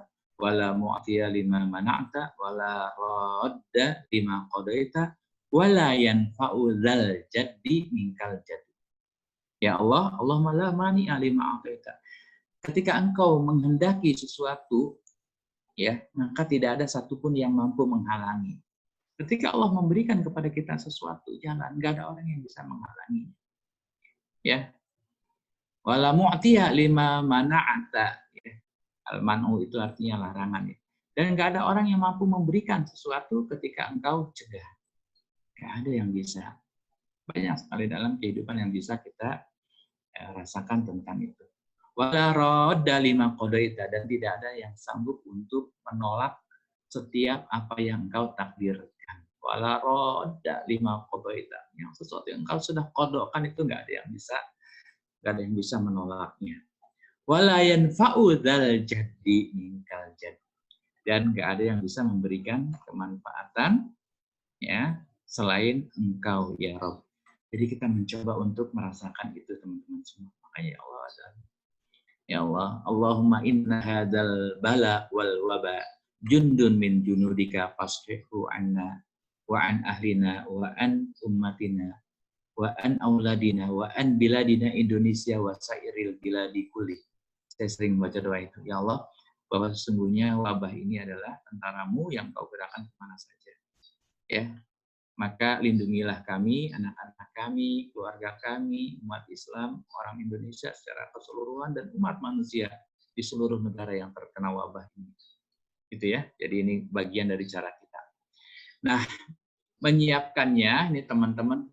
wa la mu'tiya lima mana'ta wa la radda lima qadaita wa la yanfa'u dzal jaddi minkal jaddi. Ya Allah, Allahumma la mani'a lima a'taita. Ketika engkau menghendaki sesuatu, ya, maka tidak ada satupun yang mampu menghalangi. Ketika Allah memberikan kepada kita sesuatu, jangan, nggak ada orang yang bisa menghalangi. Ya, wala mu'tiya lima mana'ata. Ya. Al-man'u itu artinya larangan. Ya. Dan nggak ada orang yang mampu memberikan sesuatu ketika engkau cegah. Nggak ada yang bisa. Banyak sekali dalam kehidupan yang bisa kita rasakan tentang itu. Wala radda lima qadaita, dan tidak ada yang sanggup untuk menolak setiap apa yang engkau takdirkan. Wala radda lima qadaita, yang sesuatu yang engkau sudah qadokkan itu enggak ada yang bisa menolaknya. Wala yanfa'u dzal jaddi minkal jaddi, dan enggak ada yang bisa memberikan kemanfaatan ya selain engkau ya Rabb. Jadi kita mencoba untuk merasakan itu teman-teman semua. Makanya ya Allah, Allahumma inna hadzal bala wal waba jundun min junudika fasrihu anna wa an ahlina wa an ummatina wa an auladina wa an biladina Indonesia wa sairil biladi kulli. Saya sering baca doa itu. Ya Allah, bahwa sesungguhnya wabah ini adalah tentaramu yang kau gerakkan kemana saja. Ya, maka lindungilah kami, anak-anak kami, keluarga kami, umat Islam, orang Indonesia secara keseluruhan, dan umat manusia di seluruh negara yang terkena wabah ini. Gitu ya. Jadi ini bagian dari cara kita. Nah, menyiapkannya, ini teman-teman,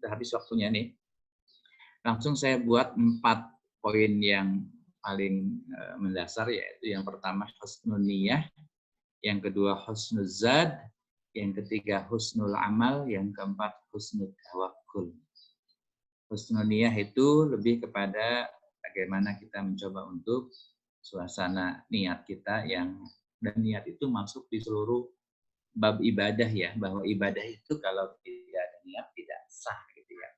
sudah habis waktunya nih. Langsung saya buat 4 poin yang paling mendasar, yaitu yang pertama husnul niyah, yang kedua husnul zad, yang ketiga husnul amal, yang keempat husnul tawakkul. Husnul niyah itu lebih kepada bagaimana kita mencoba untuk suasana niat kita yang, dan niat itu masuk di seluruh bab ibadah ya, bahwa ibadah itu kalau tidak ada niat tidak sah gitu ya.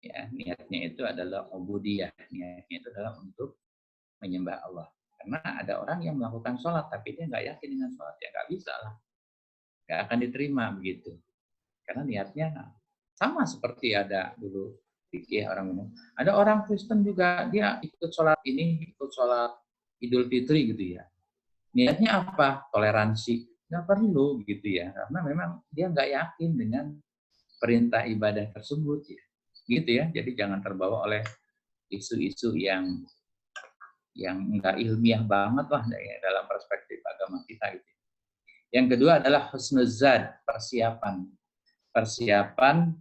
Ya, niatnya itu adalah ubudiyah, niatnya itu adalah untuk menyembah Allah. Karena ada orang yang melakukan sholat tapi dia nggak yakin dengan sholat, ya nggak bisa lah. Nggak akan diterima begitu. Karena niatnya sama seperti ada dulu fikih orang umum. Ada orang Kristen juga dia ikut sholat ini, ikut sholat Idul Fitri gitu ya. Niatnya apa? Toleransi. Nggak perlu gitu ya, karena memang dia nggak yakin dengan perintah ibadah tersebut ya. Gitu ya. Jadi jangan terbawa oleh isu-isu yang nggak ilmiah banget lah dalam perspektif agama kita gitu. Yang kedua adalah husnuzad, persiapan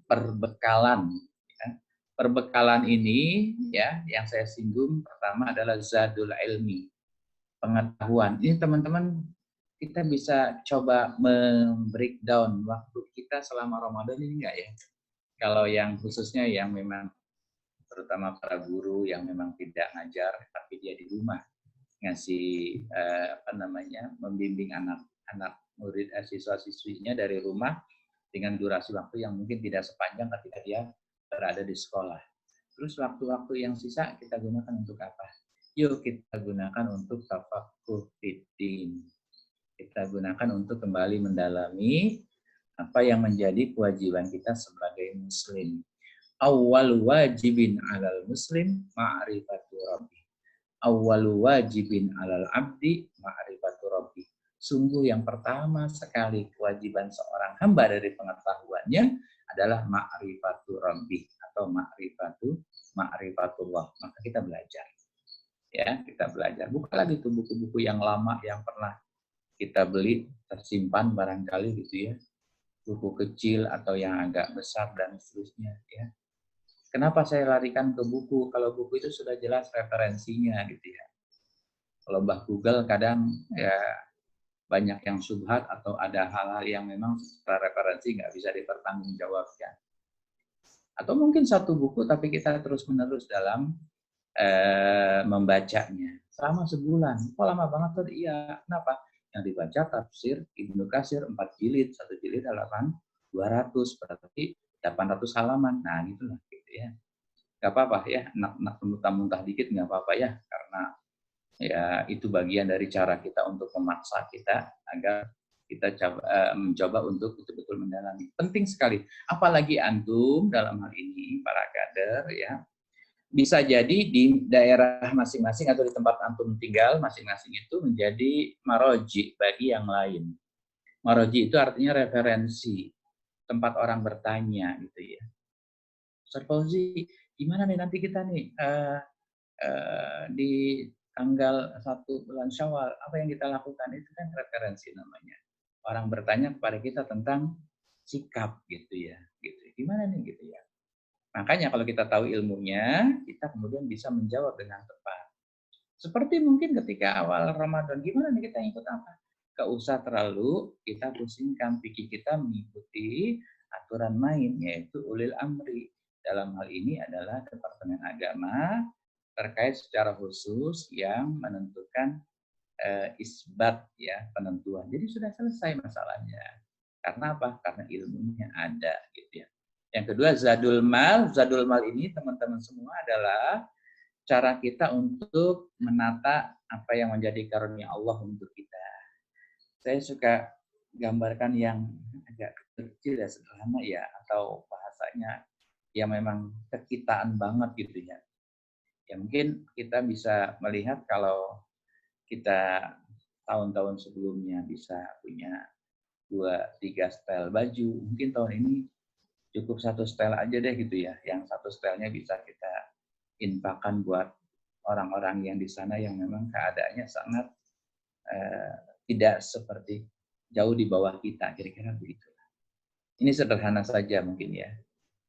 perbekalan. Ya. Perbekalan ini ya yang saya singgung pertama adalah zadul ilmi, pengetahuan. Ini teman-teman kita bisa coba membreakdown waktu kita selama Ramadan ini enggak ya? Kalau yang khususnya yang memang terutama para guru yang memang tidak ngajar tapi dia di rumah ngasih membimbing anak murid siswa-siswinya dari rumah dengan durasi waktu yang mungkin tidak sepanjang ketika dia berada di sekolah. Terus waktu-waktu yang sisa kita gunakan untuk apa? Yuk kita gunakan untuk tafaqquh fiddin. Kita gunakan untuk kembali mendalami apa yang menjadi kewajiban kita sebagai muslim. Awwal wajibin 'alal muslim ma'rifatu rabbih. Awwal wajibin 'alal 'abdi ma'rifatu rabbih. Sungguh yang pertama sekali kewajiban seorang hamba dari pengetahuannya adalah ma'rifatu rabbih atau ma'rifatullah. Maka kita belajar. Ya, kita belajar. Buka lagi tuh buku-buku yang lama yang pernah kita beli, tersimpan barangkali gitu ya. Buku kecil atau yang agak besar dan seterusnya ya. Kenapa saya larikan ke buku? Kalau buku itu sudah jelas referensinya gitu ya. Kalau Mbah Google kadang ya banyak yang subhat atau ada hal-hal yang memang secara referensi nggak bisa dipertanggungjawabkan. Atau mungkin satu buku tapi kita terus-menerus dalam membacanya selama sebulan. Kok lama banget tuh? Iya, kenapa? Yang dibaca tafsir Ibnu Katsir 4 jilid, 1 jilid halaman 200, berarti 800 halaman. Nah, gitulah gitu ya. Gak apa-apa ya, nak muntah-muntah dikit nggak apa-apa ya, karena ya itu bagian dari cara kita untuk memaksa kita agar kita mencoba untuk betul-betul mendalami. Penting sekali. Apalagi antum dalam hal ini para kader ya, bisa jadi di daerah masing-masing atau di tempat antum tinggal masing-masing itu menjadi maroji bagi yang lain. Maroji itu artinya referensi, tempat orang bertanya gitu ya. Ustaz Fauzi, gimana nih nanti kita nih di tanggal 1 bulan Syawal, apa yang kita lakukan? Itu kan referensi namanya. Orang bertanya kepada kita tentang sikap gitu ya. Gitu. Gimana nih gitu ya. Makanya kalau kita tahu ilmunya, kita kemudian bisa menjawab dengan tepat. Seperti mungkin ketika awal Ramadan, gimana nih kita ikut apa? Gak usah terlalu kita pusingkan, pikir kita mengikuti aturan main, yaitu ulil amri. Dalam hal ini adalah Departemen Agama terkait secara khusus yang menentukan isbat ya, penentuan. Jadi sudah selesai masalahnya. Karena apa? Karena ilmunya ada gitu ya. Yang kedua, zadul mal. Zadul mal ini teman-teman semua adalah cara kita untuk menata apa yang menjadi karunia Allah untuk kita. Saya suka gambarkan yang agak kecil ya, sederhana ya, atau bahasanya yang memang kekitaan banget gitu ya. Ya mungkin kita bisa melihat kalau kita tahun-tahun sebelumnya bisa punya 2-3 style baju, mungkin tahun ini cukup 1 style aja deh gitu ya, yang 1 stylenya bisa kita infakkan buat orang-orang yang di sana yang memang keadaannya sangat tidak seperti jauh di bawah kita, kira-kira begitu. Ini sederhana saja mungkin ya.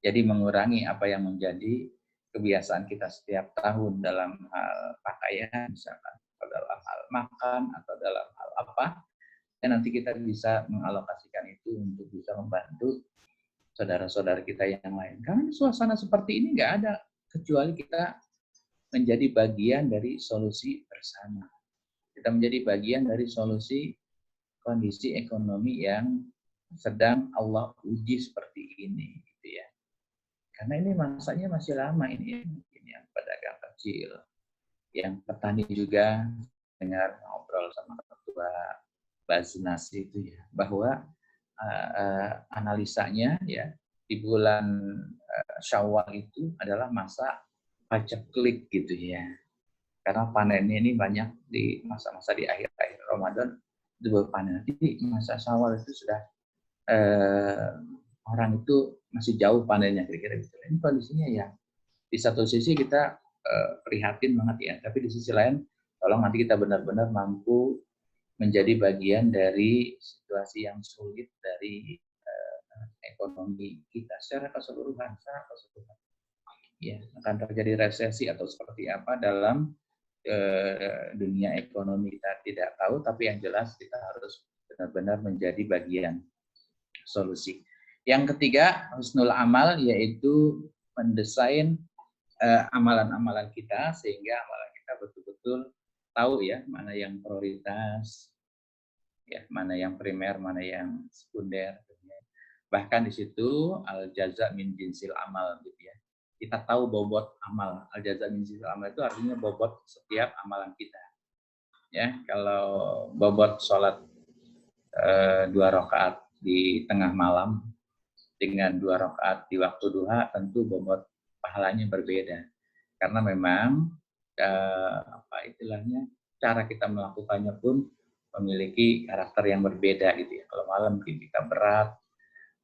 Jadi mengurangi apa yang menjadi kebiasaan kita setiap tahun dalam hal pakaian, misalkan, atau dalam hal makan, atau dalam hal apa, dan nanti kita bisa mengalokasikan itu untuk bisa membantu saudara-saudara kita yang lain. Karena suasana seperti ini nggak ada kecuali kita menjadi bagian dari solusi bersama. Kita menjadi bagian dari solusi kondisi ekonomi yang sedang Allah uji seperti ini, gitu ya. Karena ini masanya masih lama ini yang pedagang kecil, yang petani juga dengar ngobrol sama ketua Basnas itu ya, bahwa analisanya ya di bulan Syawal itu adalah masa paceklik gitu ya. Karena panennya ini banyak di masa-masa di akhir-akhir Ramadan itu baru panen. Jadi masa Syawal itu sudah orang itu masih jauh panennya kira-kira gitu. Ini kondisinya ya di satu sisi kita prihatin banget ya, tapi di sisi lain tolong nanti kita benar-benar mampu menjadi bagian dari situasi yang sulit dari ekonomi kita secara keseluruhan, ya akan terjadi resesi atau seperti apa dalam dunia ekonomi kita tidak tahu, tapi yang jelas kita harus benar-benar menjadi bagian solusi. Yang ketiga, husnul amal, yaitu mendesain amalan-amalan kita sehingga amalan kita betul-betul tahu ya mana yang prioritas, ya mana yang primer, mana yang sekunder. Bahkan di situ al jaza min jinsil amal gitu ya. kita tahu bobot amal. Al-jaza min jinsil amal itu artinya bobot setiap amalan kita. Ya, kalau bobot sholat 2 rakaat di tengah malam dengan 2 rakaat di waktu duha, tentu bobot pahalanya berbeda. Karena memang cara kita melakukannya pun memiliki karakter yang berbeda gitu ya. Kalau malam mungkin kita berat,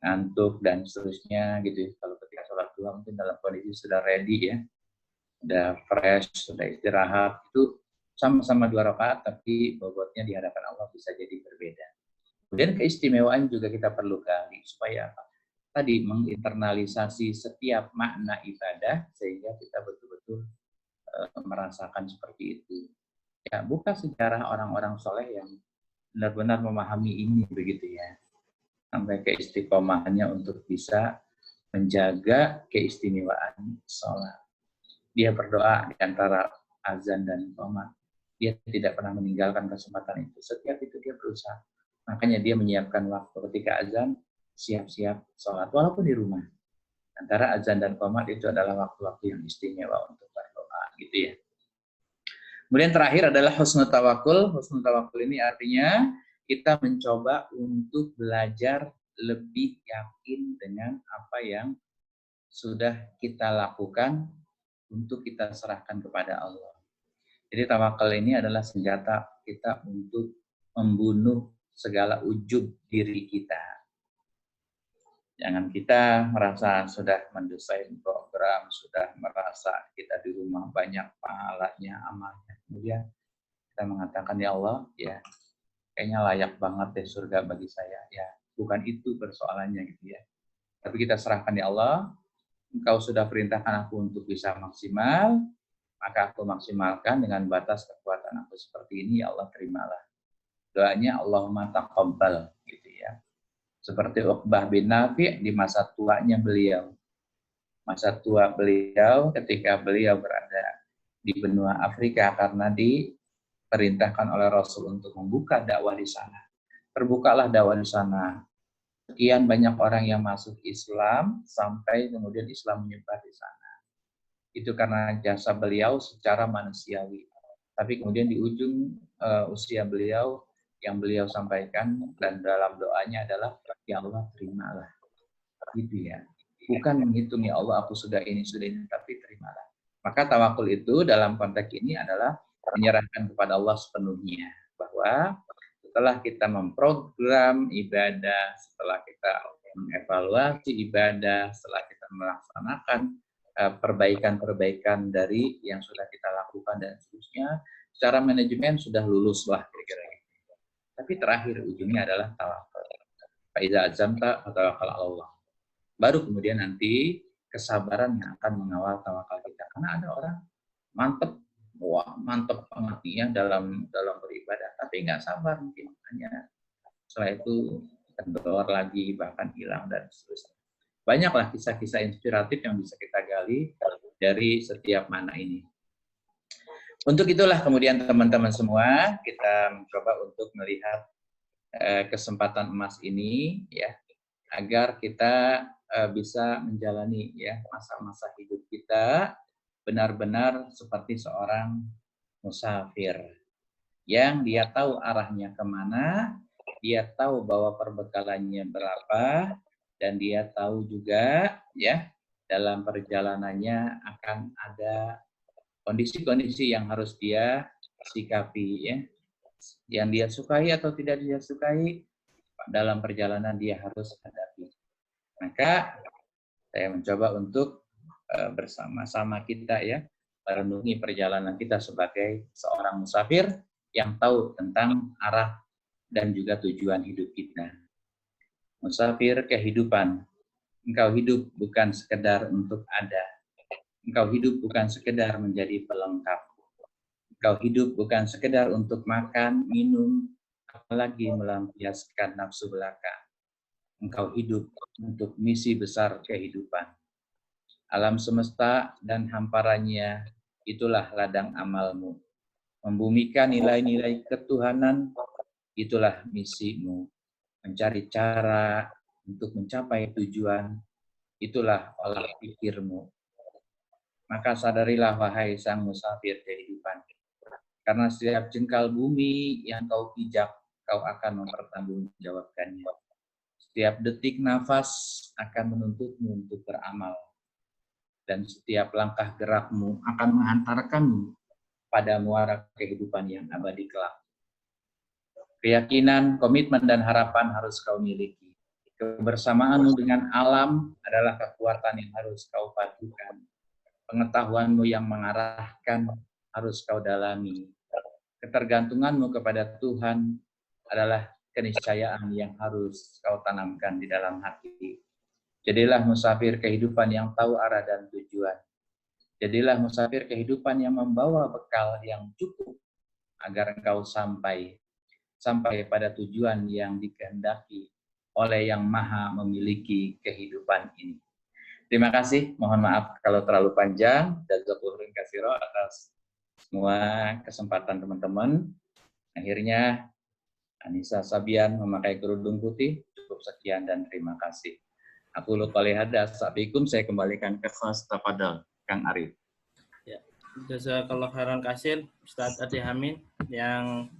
ngantuk dan seterusnya gitu. Kalau ketika sholat duha mungkin dalam kondisi sudah ready ya, sudah fresh, sudah istirahat, itu sama-sama 2 rakaat tapi bobotnya di hadapan Allah bisa jadi berbeda. Kemudian keistimewaan juga kita perlu gali supaya apa? Tadi menginternalisasi setiap makna ibadah sehingga kita betul-betul merasakan seperti itu. Ya, buka sejarah orang-orang soleh yang benar-benar memahami ini begitu ya. Sampai keistiqomahannya untuk bisa menjaga keistimewaan sholat. Dia berdoa di antara azan dan qomat. Dia tidak pernah meninggalkan kesempatan itu. Setiap itu dia berusaha. Makanya dia menyiapkan waktu ketika azan, siap-siap sholat. Walaupun di rumah. Antara azan dan qomat itu adalah waktu-waktu yang istimewa untuk berdoa. Gitu ya. Kemudian terakhir adalah husnul tawakul. Husnul tawakul ini artinya kita mencoba untuk belajar lebih yakin dengan apa yang sudah kita lakukan untuk kita serahkan kepada Allah. Jadi tawakal ini adalah senjata kita untuk membunuh segala ujub diri kita. Jangan kita merasa sudah mendesain program, sudah merasa kita di rumah banyak pahalanya, amalnya. Kemudian kita mengatakan, ya Allah, ya kayaknya layak banget deh surga bagi saya. Ya, bukan itu persoalannya gitu ya. Tapi kita serahkan, ya Allah, Engkau sudah perintahkan aku untuk bisa maksimal, maka aku maksimalkan dengan batas kekuatan aku seperti ini, ya Allah terimalah. Doanya Allahumma taqabbal gitu ya. Seperti Uqbah bin Nafi' di masa tuanya beliau. Masa tua beliau ketika beliau berada di benua Afrika karena diperintahkan oleh Rasul untuk membuka dakwah di sana. Terbukalah dakwah di sana. Sekian banyak orang yang masuk Islam sampai kemudian Islam menyebar di sana. Itu karena jasa beliau secara manusiawi. Tapi kemudian di ujung usia beliau, yang beliau sampaikan dan dalam doanya adalah, ya Allah terimalah. Gitu ya. Bukan menghitung, ya Allah aku sudah ini, tapi terimalah. Maka tawakul itu dalam konteks ini adalah menyerahkan kepada Allah sepenuhnya. Bahwa setelah kita memprogram ibadah, setelah kita mengevaluasi ibadah, setelah kita melaksanakan perbaikan-perbaikan dari yang sudah kita lakukan dan seterusnya, secara manajemen sudah lulus lah kira-kira. Tapi terakhir ujungnya adalah tawakal. Faiza azamta fatawakal Allah. Baru kemudian nanti kesabaran yang akan mengawal tawakal kita. Karena ada orang mantep banget ya dalam beribadah, tapi nggak sabar mungkin hanya setelah itu kendor lagi bahkan hilang dan seterusnya. Banyaklah kisah-kisah inspiratif yang bisa kita gali dari setiap mana ini. Untuk itulah kemudian teman-teman semua kita mencoba untuk melihat kesempatan emas ini ya agar kita bisa menjalani ya masa-masa hidup kita benar-benar seperti seorang musafir yang dia tahu arahnya kemana, dia tahu bahwa perbekalannya berapa, dan dia tahu juga ya dalam perjalanannya akan ada kondisi-kondisi yang harus dia sikapi ya, yang dia sukai atau tidak dia sukai dalam perjalanan dia harus hadapi. Maka saya mencoba untuk bersama-sama kita ya merenungi perjalanan kita sebagai seorang musafir yang tahu tentang arah dan juga tujuan hidup kita. Musafir kehidupan. Engkau hidup bukan sekedar untuk ada. Engkau hidup bukan sekedar menjadi pelengkap. Engkau hidup bukan sekedar untuk makan, minum, apalagi melampiaskan nafsu belaka. Engkau hidup untuk misi besar kehidupan. Alam semesta dan hamparannya, itulah ladang amalmu. Membumikan nilai-nilai ketuhanan, itulah misimu. Mencari cara untuk mencapai tujuan, itulah olah pikirmu. Maka sadarilah wahai sang musafir kehidupan. Karena setiap jengkal bumi yang kau pijak, kau akan mempertanggungjawabkannya. Setiap detik nafas akan menuntutmu untuk beramal. Dan setiap langkah gerakmu akan menghantarkanmu pada muara kehidupan yang abadi kelak. Keyakinan, komitmen, dan harapan harus kau miliki. Kebersamaanmu dengan alam adalah kekuatan yang harus kau padukan. Pengetahuanmu yang mengarahkan harus kau dalami. Ketergantunganmu kepada Tuhan adalah keniscayaan yang harus kau tanamkan di dalam hati. Jadilah musafir kehidupan yang tahu arah dan tujuan. Jadilah musafir kehidupan yang membawa bekal yang cukup agar engkau sampai pada tujuan yang dikehendaki oleh Yang Maha memiliki kehidupan ini. Terima kasih, mohon maaf kalau terlalu panjang. Jazakallahu khairan atas semua kesempatan teman-teman. Akhirnya Anissa Sabian memakai kerudung putih. Cukup sekian dan terima kasih. Aku lupa lihat. Assalamualaikum. Saya kembalikan ke host Tafadhol, Kang Arif. Ya, jazakallahu khairan katsir Ustaz Adi Hamid yang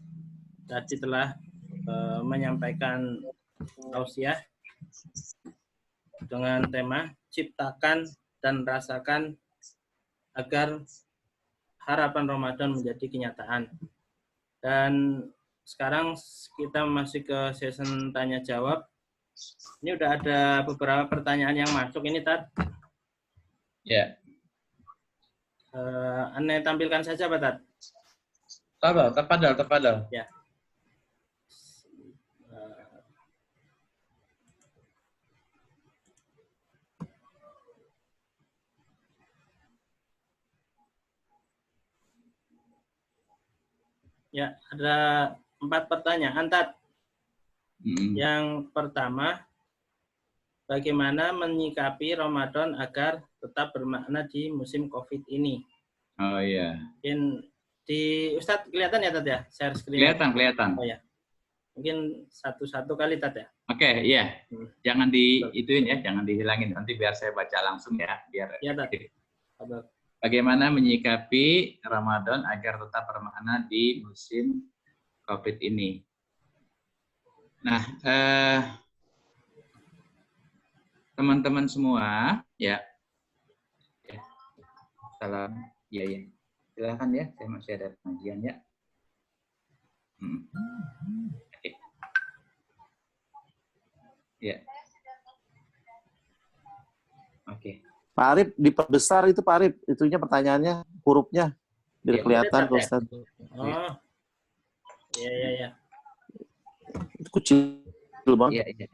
tadi telah menyampaikan tausiah dengan tema ciptakan dan rasakan agar harapan Ramadan menjadi kenyataan. Dan sekarang kita masih ke sesi tanya jawab. Ini udah ada beberapa pertanyaan yang masuk ini, Tad. Ya. Anda tampilkan saja, Pak Tad. Tafadhol. Ya. Ya, ada 4 pertanyaan, Tad. Yang pertama, bagaimana menyikapi Ramadan agar tetap bermakna di musim COVID ini? Oh iya. Mungkin di Ustadz kelihatan ya, Tad ya? Share screen. Kelihatan. Oh ya. Mungkin satu-satu kali, Tad ya? Oke, iya. Jangan diituin ya, jangan dihilangin. Nanti biar saya baca langsung ya, biar ya, Tad. Bagaimana menyikapi Ramadan agar tetap bermakna di musim COVID ini? Nah, teman-teman semua, ya. Salam, ya. Silakan ya, saya masih ada pengajian ya. Oke. Ya. Oke. Pak Arif, diperbesar itu Pak Arif, itunya pertanyaannya, hurufnya, biar kelihatan Pak Ustaz. Oh, iya. Itu kecil banget. Iya.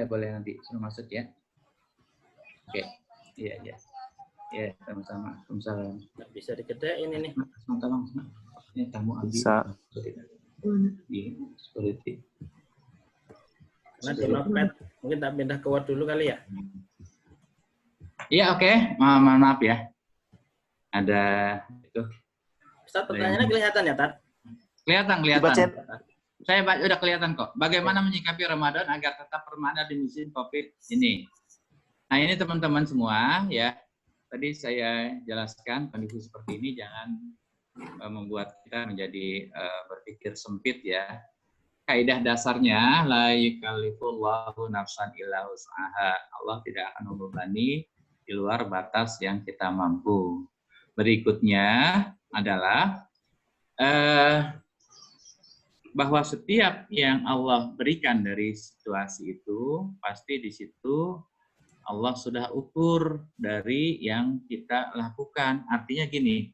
Boleh nanti suruh masuk ya. Oke, iya. Ya, sama-sama. Waalaikumsalam. Bisa digedein ini. Tolong. Ini tamu ambil. Bisa. Di security. Karena di notepad, mungkin tak pindah ke Word dulu kali ya. Iya, oke. Mohon maaf ya. Ada itu. Ustaz, pertanyaannya kelihatan ya, Tad? Kelihatan. Dibaca. Saya udah kelihatan kok. Bagaimana menyikapi Ramadan agar tetap bermakna di musim COVID ini? Nah, ini teman-teman semua ya. Tadi saya jelaskan kondisi seperti ini jangan membuat kita menjadi berpikir sempit ya. Kaidah dasarnya la yukallifullahu nafsan illa wus'aha. Allah tidak akan membebani di luar batas yang kita mampu. Berikutnya adalah bahwa setiap yang Allah berikan dari situasi itu, pasti di situ Allah sudah ukur dari yang kita lakukan. Artinya gini,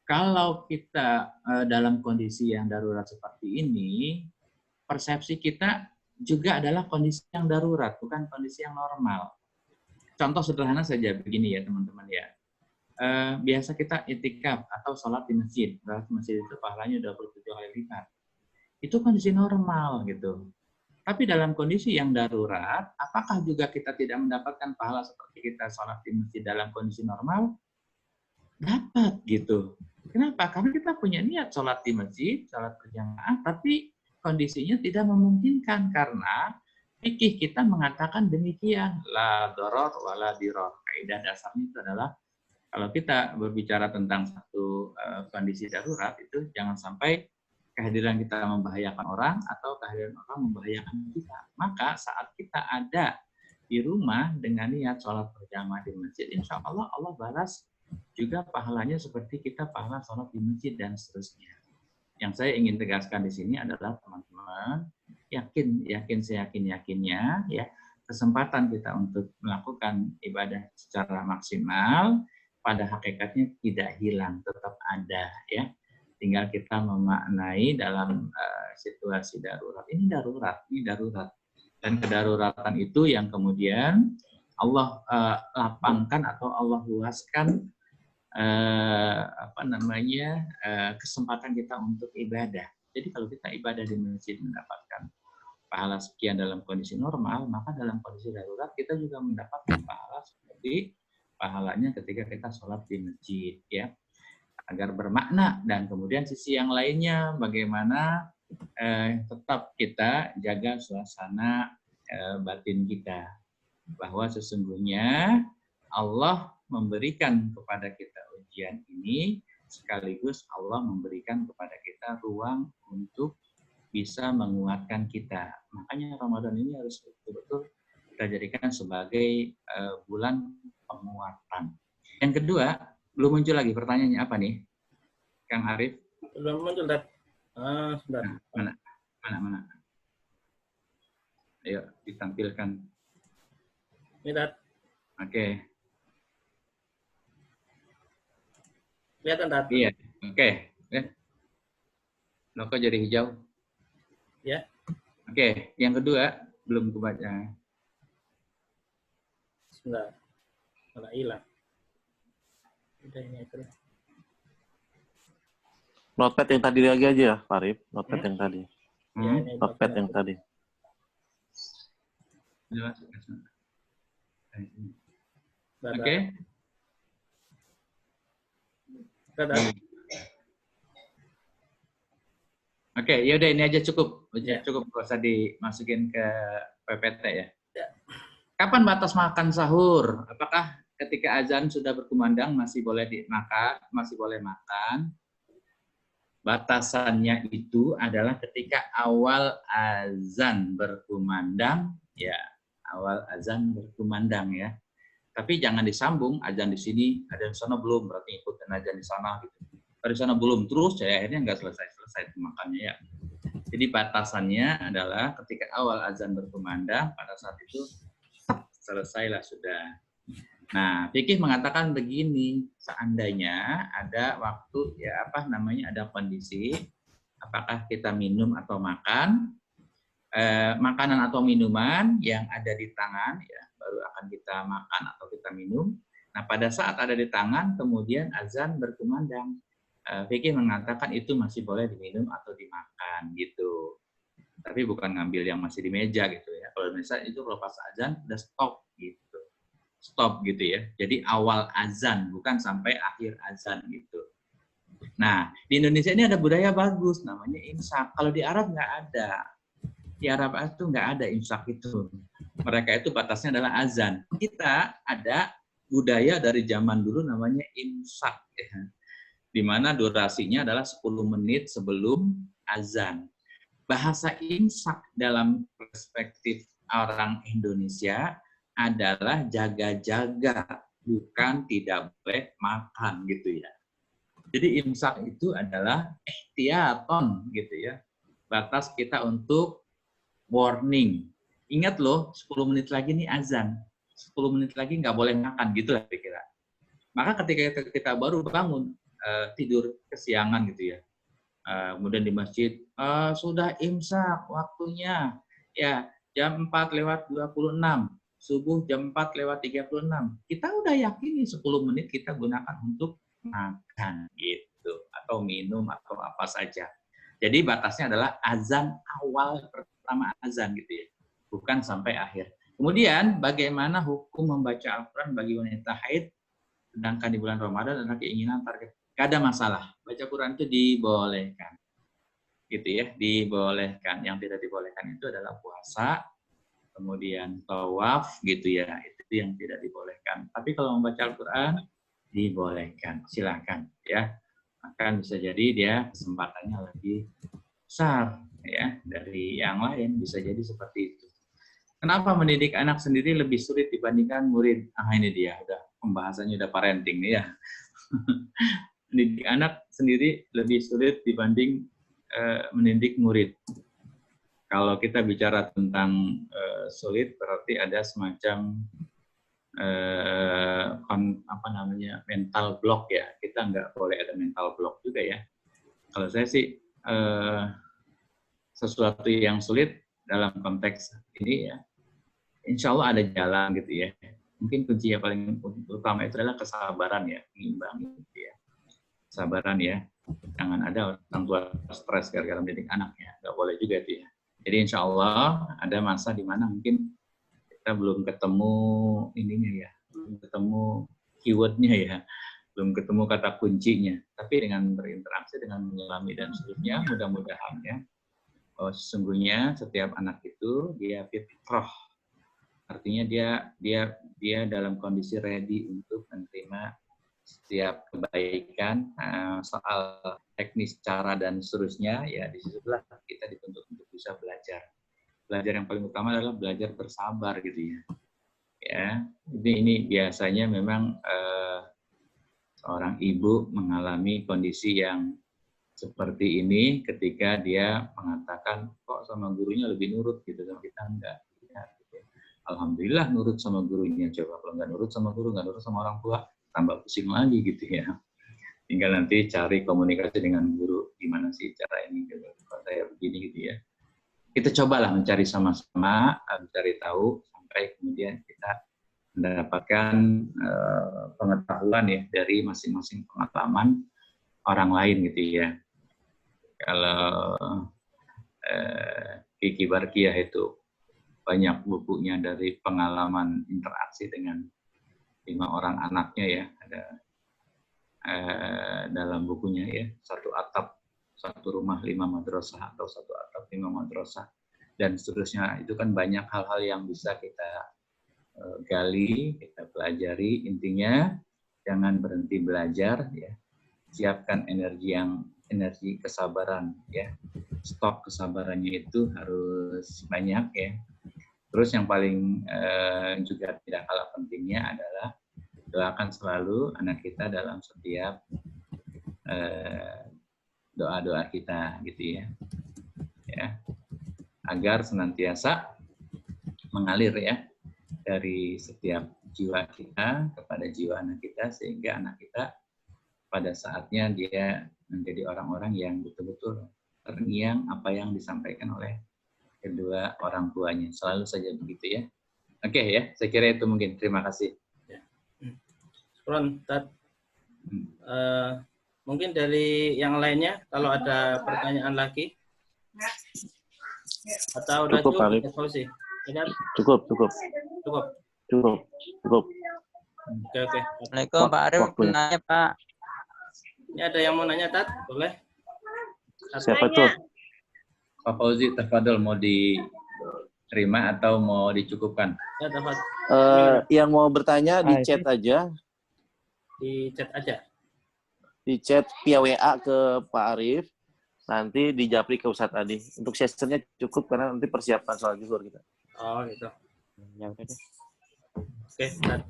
kalau kita dalam kondisi yang darurat seperti ini, persepsi kita juga adalah kondisi yang darurat, bukan kondisi yang normal. Contoh sederhana saja begini ya teman-teman ya. Biasa kita itikaf atau sholat di masjid. Sholat di masjid itu pahalanya 27 kali lipat. Itu kondisi normal gitu. Tapi dalam kondisi yang darurat, apakah juga kita tidak mendapatkan pahala seperti kita sholat di masjid dalam kondisi normal? Dapat gitu. Kenapa? Karena kita punya niat sholat di masjid, sholat berjamaah, tapi kondisinya tidak memungkinkan karena fikih kita mengatakan demikian, la doror wala diror. Kaidah dasarnya itu adalah kalau kita berbicara tentang satu kondisi darurat itu jangan sampai kehadiran kita membahayakan orang atau kehadiran orang membahayakan kita. Maka saat kita ada di rumah dengan niat sholat berjamaah di masjid, insya Allah Allah balas juga pahalanya seperti kita pahala sholat di masjid dan seterusnya. Yang saya ingin tegaskan di sini adalah teman-teman yakin seyakin-yakinnya ya kesempatan kita untuk melakukan ibadah secara maksimal pada hakikatnya tidak hilang, tetap ada ya. Tinggal kita memaknai dalam situasi darurat. Ini darurat. Dan kedaruratan itu yang kemudian Allah lapangkan atau Allah luaskan kesempatan kita untuk ibadah. Jadi kalau kita ibadah di masjid mendapatkan pahala sekian dalam kondisi normal, maka dalam kondisi darurat kita juga mendapatkan pahala seperti pahalanya ketika kita sholat di masjid, ya, agar bermakna. Dan kemudian sisi yang lainnya, bagaimana tetap kita jaga suasana batin kita, bahwa sesungguhnya Allah memberikan kepada kita ujian ini, sekaligus Allah memberikan kepada kita ruang untuk bisa menguatkan kita. Makanya Ramadan ini harus betul-betul kita jadikan sebagai bulan penguatan. Yang kedua, belum muncul lagi pertanyaannya apa nih, Kang Arif? Belum muncul, Dad. Sebentar. Nah, mana? Ayo ditampilkan. Ini, Dad. Oke. Kelihatan, Dad? Iya. Oke. Loh, kok jadi hijau? Ya. Oke. Yang kedua belum kebaca. Sebentar. Malah hilang. Udah ini aja. Notepad yang tadi lagi aja, Pak Arif. Notepad yang tadi. Ya, ini Notepad yang tadi. Oke. Oke, yaudah ini aja cukup. Cukup, nggak usah dimasukin ke PPT ya. Kapan batas makan sahur? Apakah ketika azan sudah berkumandang masih boleh makan? Batasannya itu adalah ketika awal azan berkumandang, ya, awal azan berkumandang ya. Tapi jangan disambung, azan di sini, azan di sana belum, berarti ikutin azan di sana gitu. Dari sana belum, terus ya akhirnya nggak selesai makannya ya. Jadi batasannya adalah ketika awal azan berkumandang, pada saat itu selesailah sudah. Nah, fikih mengatakan begini, seandainya ada waktu ada kondisi, apakah kita minum atau makan, makanan atau minuman yang ada di tangan, ya, baru akan kita makan atau kita minum. Nah, pada saat ada di tangan, kemudian azan berkumandang, fikih mengatakan itu masih boleh diminum atau dimakan gitu. Tapi bukan ngambil yang masih di meja gitu ya. Kalau misalnya itu kalau pas azan udah stop gitu ya. Jadi awal azan, bukan sampai akhir azan gitu. Nah, di Indonesia ini ada budaya bagus, namanya imsak. Kalau di Arab nggak ada. Di Arab itu nggak ada imsak itu. Mereka itu batasnya adalah azan. Kita ada budaya dari zaman dulu namanya imsak. Ya. Di mana durasinya adalah 10 menit sebelum azan. Bahasa imsak dalam perspektif orang Indonesia adalah jaga-jaga, bukan tidak boleh makan gitu ya. Jadi imsak itu adalah ihtiyaton gitu ya. Batas kita untuk warning. Ingat loh, 10 menit lagi nih azan. 10 menit lagi nggak boleh makan gitu lah kira-kira. Maka ketika kita baru bangun, tidur kesiangan gitu ya. Kemudian di masjid, sudah imsak waktunya. Ya, jam 4:26. Subuh jam 4:36. Kita udah yakin nih 10 menit kita gunakan untuk makan gitu. Atau minum atau apa saja. Jadi batasnya adalah azan awal pertama azan gitu ya. Bukan sampai akhir. Kemudian bagaimana hukum membaca Al-Quran bagi wanita haid sedangkan di bulan Ramadan adalah keinginan target. Gak ada masalah. Baca Quran itu dibolehkan. Gitu ya, dibolehkan. Yang tidak dibolehkan itu adalah puasa kemudian tawaf gitu ya, itu yang tidak dibolehkan. Tapi kalau membaca Al-Quran dibolehkan, silakan ya. Akan bisa jadi dia kesempatannya lebih besar ya dari yang lain, bisa jadi seperti itu. Kenapa mendidik anak sendiri lebih sulit dibandingkan murid? Ini dia, udah pembahasannya udah parenting nih ya. Mendidik anak sendiri lebih sulit dibanding mendidik murid. Kalau kita bicara tentang sulit, berarti ada semacam mental block ya. Kita nggak boleh ada mental block juga ya. Kalau saya sih sesuatu yang sulit dalam konteks ini ya, insya Allah ada jalan gitu ya. Mungkin kunci yang paling utama itu adalah kesabaran ya, mengimbangi gitu ya. Kesabaran ya. Jangan ada orang tua stres gara-gara mendidik anaknya. Nggak boleh juga itu ya. Jadi insya Allah ada masa di mana mungkin kita belum ketemu ininya ya, belum ketemu keywordnya ya, belum ketemu kata kuncinya. Tapi dengan berinteraksi, dengan menyelami dan seterusnya, mudah-mudahan ya, bahwa sesungguhnya setiap anak itu dia fitrah. Artinya dia dalam kondisi ready untuk menerima setiap kebaikan, soal teknis cara dan seterusnya ya, disitulah kita dituntut untuk bisa belajar. Belajar yang paling utama adalah belajar bersabar gitu ya. Ya, ini biasanya memang seorang ibu mengalami kondisi yang seperti ini ketika dia mengatakan kok sama gurunya lebih nurut gitu, sama kita enggak. Alhamdulillah nurut sama gurunya. Coba kalau nggak nurut sama guru, nggak nurut sama orang tua, tambah pusing lagi gitu ya. Tinggal nanti cari komunikasi dengan guru, gimana sih cara ini, gitu. Kalau saya begini gitu ya. Kita cobalah mencari sama-sama, mencari tahu, sampai kemudian kita mendapatkan pengetahuan ya dari masing-masing pengalaman orang lain gitu ya. Kalau Kiki Barkiah itu banyak bukunya dari pengalaman interaksi dengan 5 orang anaknya ya, ada dalam bukunya ya, satu atap, satu rumah 5 madrasah atau satu atap 5 madrasah dan seterusnya. Itu kan banyak hal-hal yang bisa kita gali, kita pelajari. Intinya jangan berhenti belajar ya, siapkan energi kesabaran ya, stok kesabarannya itu harus banyak ya. Terus yang paling juga tidak kalah pentingnya adalah doakan selalu anak kita dalam setiap doa-doa kita gitu ya, agar senantiasa mengalir ya dari setiap jiwa kita kepada jiwa anak kita, sehingga anak kita pada saatnya dia menjadi orang-orang yang betul-betul terngiang apa yang disampaikan oleh kedua orang tuanya. Selalu saja begitu ya. Oke ya, saya kira itu mungkin. Terima kasih. Ron, mungkin dari yang lainnya kalau ada pertanyaan lagi atau udah cukup. Oke. Assalamualaikum Pak Arif, nanya Pak. Ini ada yang mau nanya, Tat? Boleh? Siapa tuh? Pak Fauzi, tafadhol, mau diterima atau mau dicukupkan? Ya, Tafad. Yang mau bertanya di chat aja. Di chat aja. Di chat via WA ke Pak Arif. Nanti dijapri ke Ustadz Adi. Untuk sessionnya cukup karena nanti persiapan soal zuhur kita. Oh gitu. Ya udah deh. Oke, Tat.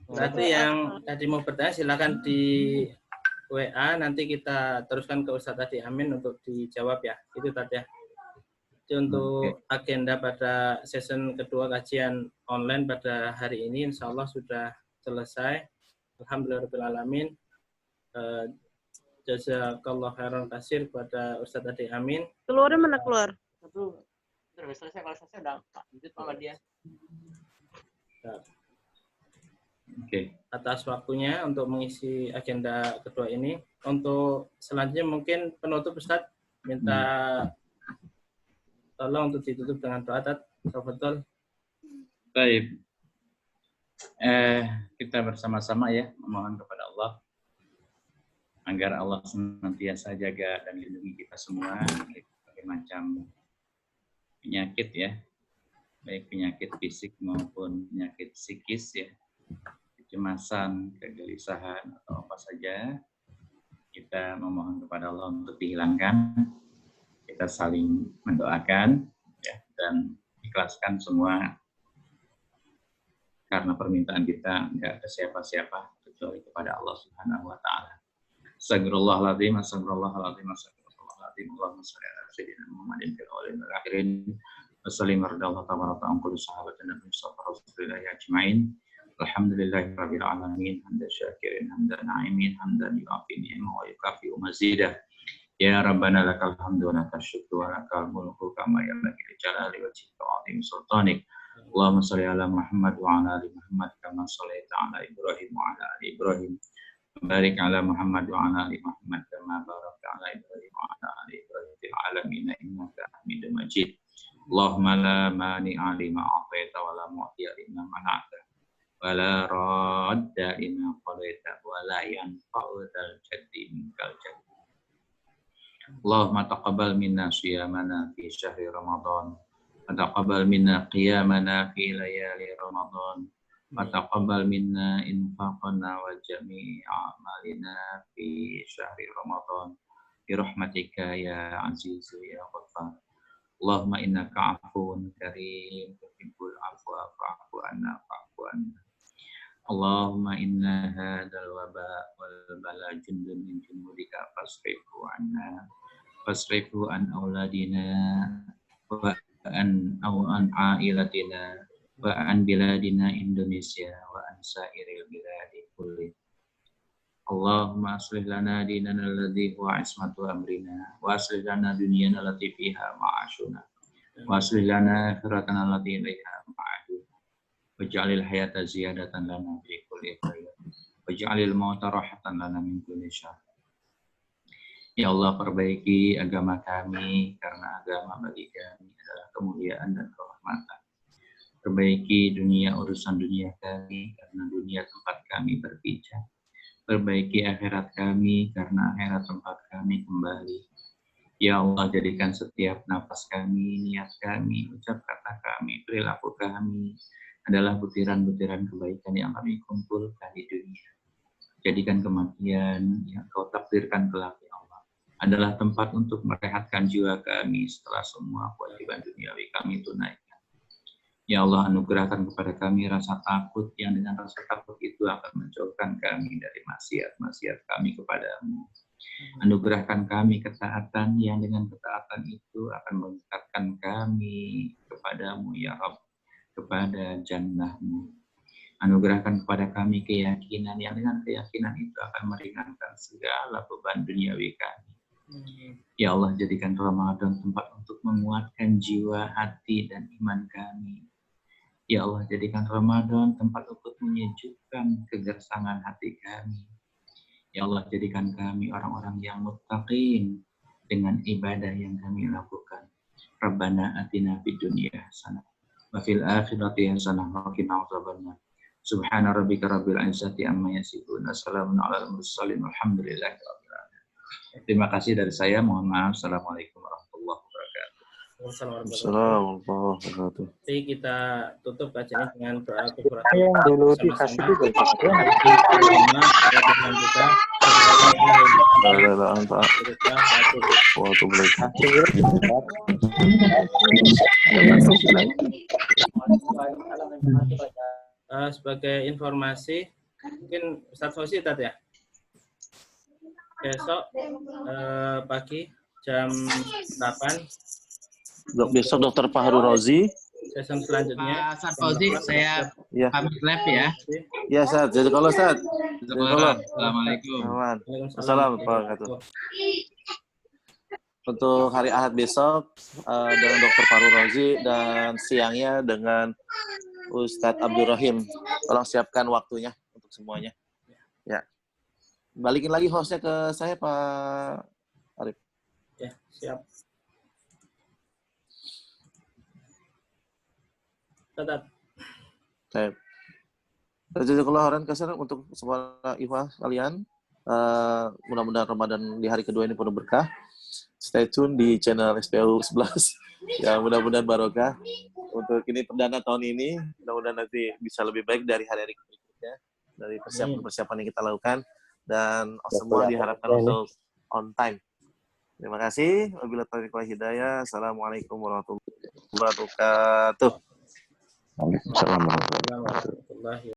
Berarti yang tadi mau bertanya silakan di WA, nanti kita teruskan ke Ustadz Adi Amin untuk dijawab ya. Itu tadi ya. Jadi untuk agenda pada session kedua kajian online pada hari ini insya Allah sudah selesai. Alhamdulillahirrahmanirrahim. Jazakallah khairan kasir kepada Ustadz Adi Amin. Keluarnya mana keluar? Terus selesai, kalau selesai udah lanjut sama dia. Atas waktunya untuk mengisi agenda kedua ini. Untuk selanjutnya mungkin penutup Ustadz minta tolong untuk ditutup dengan doa. Tafadhol. Baik. Kita bersama-sama ya memohon kepada Allah agar Allah senantiasa jaga dan lindungi kita semua dari berbagai macam penyakit ya, baik penyakit fisik maupun penyakit psikis ya, kecemasan, kegelisahan atau apa saja, kita memohon kepada Allah untuk dihilangkan. Kita saling mendoakan ya, dan ikhlaskan semua karena permintaan kita enggak ke siapa-siapa kecuali kepada Allah Subhanahu wa taala. Astagfirullahaladzim, astagfirullahaladzim, astagfirullahaladzim. Allahumma shalli ala sayyidina Muhammadin fil awwalin wal akhirin. Wassalim radhiyallahu ta'ala an kulli sahabatin nabi sallallahu alaihi ajmain. Alhamdulillahi rabbil alamin, hamdan syakirin, hamdan na'imin, hamdan yu'afi ni'ma wa yukafi mazidah. Ya Rabbana lakal hamdu wa lakal syukru wa lakal mulku kama yanbaghi li jalali wajhika wa 'azimi sultanik. Allahumma shalli ala Muhammad wa ala ali Muhammad kama shallaita ala Ibrahim wa ala ali Ibrahim. Barik ala Muhammad wa ala ali Muhammad kama barakta ala Ibrahim wa ala ali Ibrahim fil alamin innaka Hamidum Majid. Allahumma la mani'a lima a'taita wa la mu'tiya lima mana'ta wa la radda lima qadaita wa la yanfa'u dzal jaddi minkal jaddi. Allahumma taqabbal minna shiyamana fi syahri Ramadan wa taqabbal minna qiyamana fi layali Ramadan wa taqabbal minna infaqana wa jami'a a'malina fi syahri Ramadan bi rahmatika ya azizu ya ghaffar. Allahumma innaka 'afuwun karim tuhibbul 'afwa fa'fu anna fa'fu anna. Allahumma inna hadzal waba wal bala jundun min junudika fasrifu anna fasrifu an auladina wa an ailatina wa an biladina Indonesia wa an sairil biladi kulli. Allahumma aslih lana dinana alladhi huwa ismatu amrina wa aslih lana dunyana allati fiha ma'ashuna wa aslih lana akhiratana allati ilaiha ma'aduna waj'alil hayata ziyadatan lana fi kulli khair waj'alil mauta rahatan lana min kulli syarr. Ya Allah, perbaiki agama kami karena agama bagi kami adalah kemuliaan dan kehormatan. Perbaiki urusan dunia kami karena dunia tempat kami berpijak. Perbaiki akhirat kami karena akhirat tempat kami kembali. Ya Allah, jadikan setiap nafas kami, niat kami, ucap kata kami, perilaku kami adalah butiran-butiran kebaikan yang kami kumpulkan di dunia. Jadikan kematian yang Kau takdirkan kelak ya Allah adalah tempat untuk merehatkan jiwa kami setelah semua kewajiban duniawi kami tunaikan. Ya Allah, anugerahkan kepada kami rasa takut yang dengan rasa takut itu akan menjauhkan kami dari maksiat-maksiat kami kepadamu. Anugerahkan kami ketaatan yang dengan ketaatan itu akan mendekatkan kami kepadamu ya Rabb, kepada jannah-Mu. Anugerahkan kepada kami keyakinan yang dengan keyakinan itu akan meringankan segala beban duniawi kami. Ya Allah, jadikan Ramadan tempat untuk menguatkan jiwa, hati, dan iman kami. Ya Allah, jadikan Ramadan tempat untuk menyejukkan kegersangan hati kami. Ya Allah, jadikan kami orang-orang yang muttaqin dengan ibadah yang kami lakukan. Rabbana atina fid dunya hasanah wa fil akhirati hasanah wa qina adzabannar. Subhana rabbika rabbil izzati amma yasifun. Wassalamun alal mursalin walhamdulillahi rabbil alamin. Terima kasih dari saya. Mohon maaf. Assalamualaikum warahmatullahi wabarakatuh. Assalamualaikum warahmatullahi wabarakatuh. Jadi kita tutup kajian dengan doa kufratul Yang dulu dikasih juga. Sebagai informasi, mungkin Ustaz Fauzi tadi ya, besok pagi jam 8 besok Dr. Fahru Rozi. Session selanjutnya. Pak Ustaz Fauzi, saya pamit live ya. Ya, Ustaz. Jadi kalau Ustaz. Assalamualaikum. Assalamualaikum warahmatullahi wabarakatuh. Untuk hari Ahad besok dengan Dr. Fahru Rozi dan siangnya dengan Ustadz Abdul Rahim. Tolong siapkan waktunya untuk semuanya. Ya. Balikin lagi hostnya ke saya, Pak Arif. Ya, siap. Tetap. Baik. Jazakallahu khairan katsiran untuk semua ikhwah kalian. Mudah-mudahan Ramadan di hari kedua ini penuh berkah. Stay tune di channel SPU 11. Ya, mudah-mudahan barokah. untuk ini perdana tahun ini. Mudah-mudahan nanti bisa lebih baik dari hari-hari berikutnya, dari persiapan yang kita lakukan, dan semua diharapkan untuk on time. Terima kasih. Wabillahi taufiq wal hidayah. Assalamualaikum warahmatullahi wabarakatuh. Waalaikumsalam warahmatullahi wabarakatuh. Warahmatullahi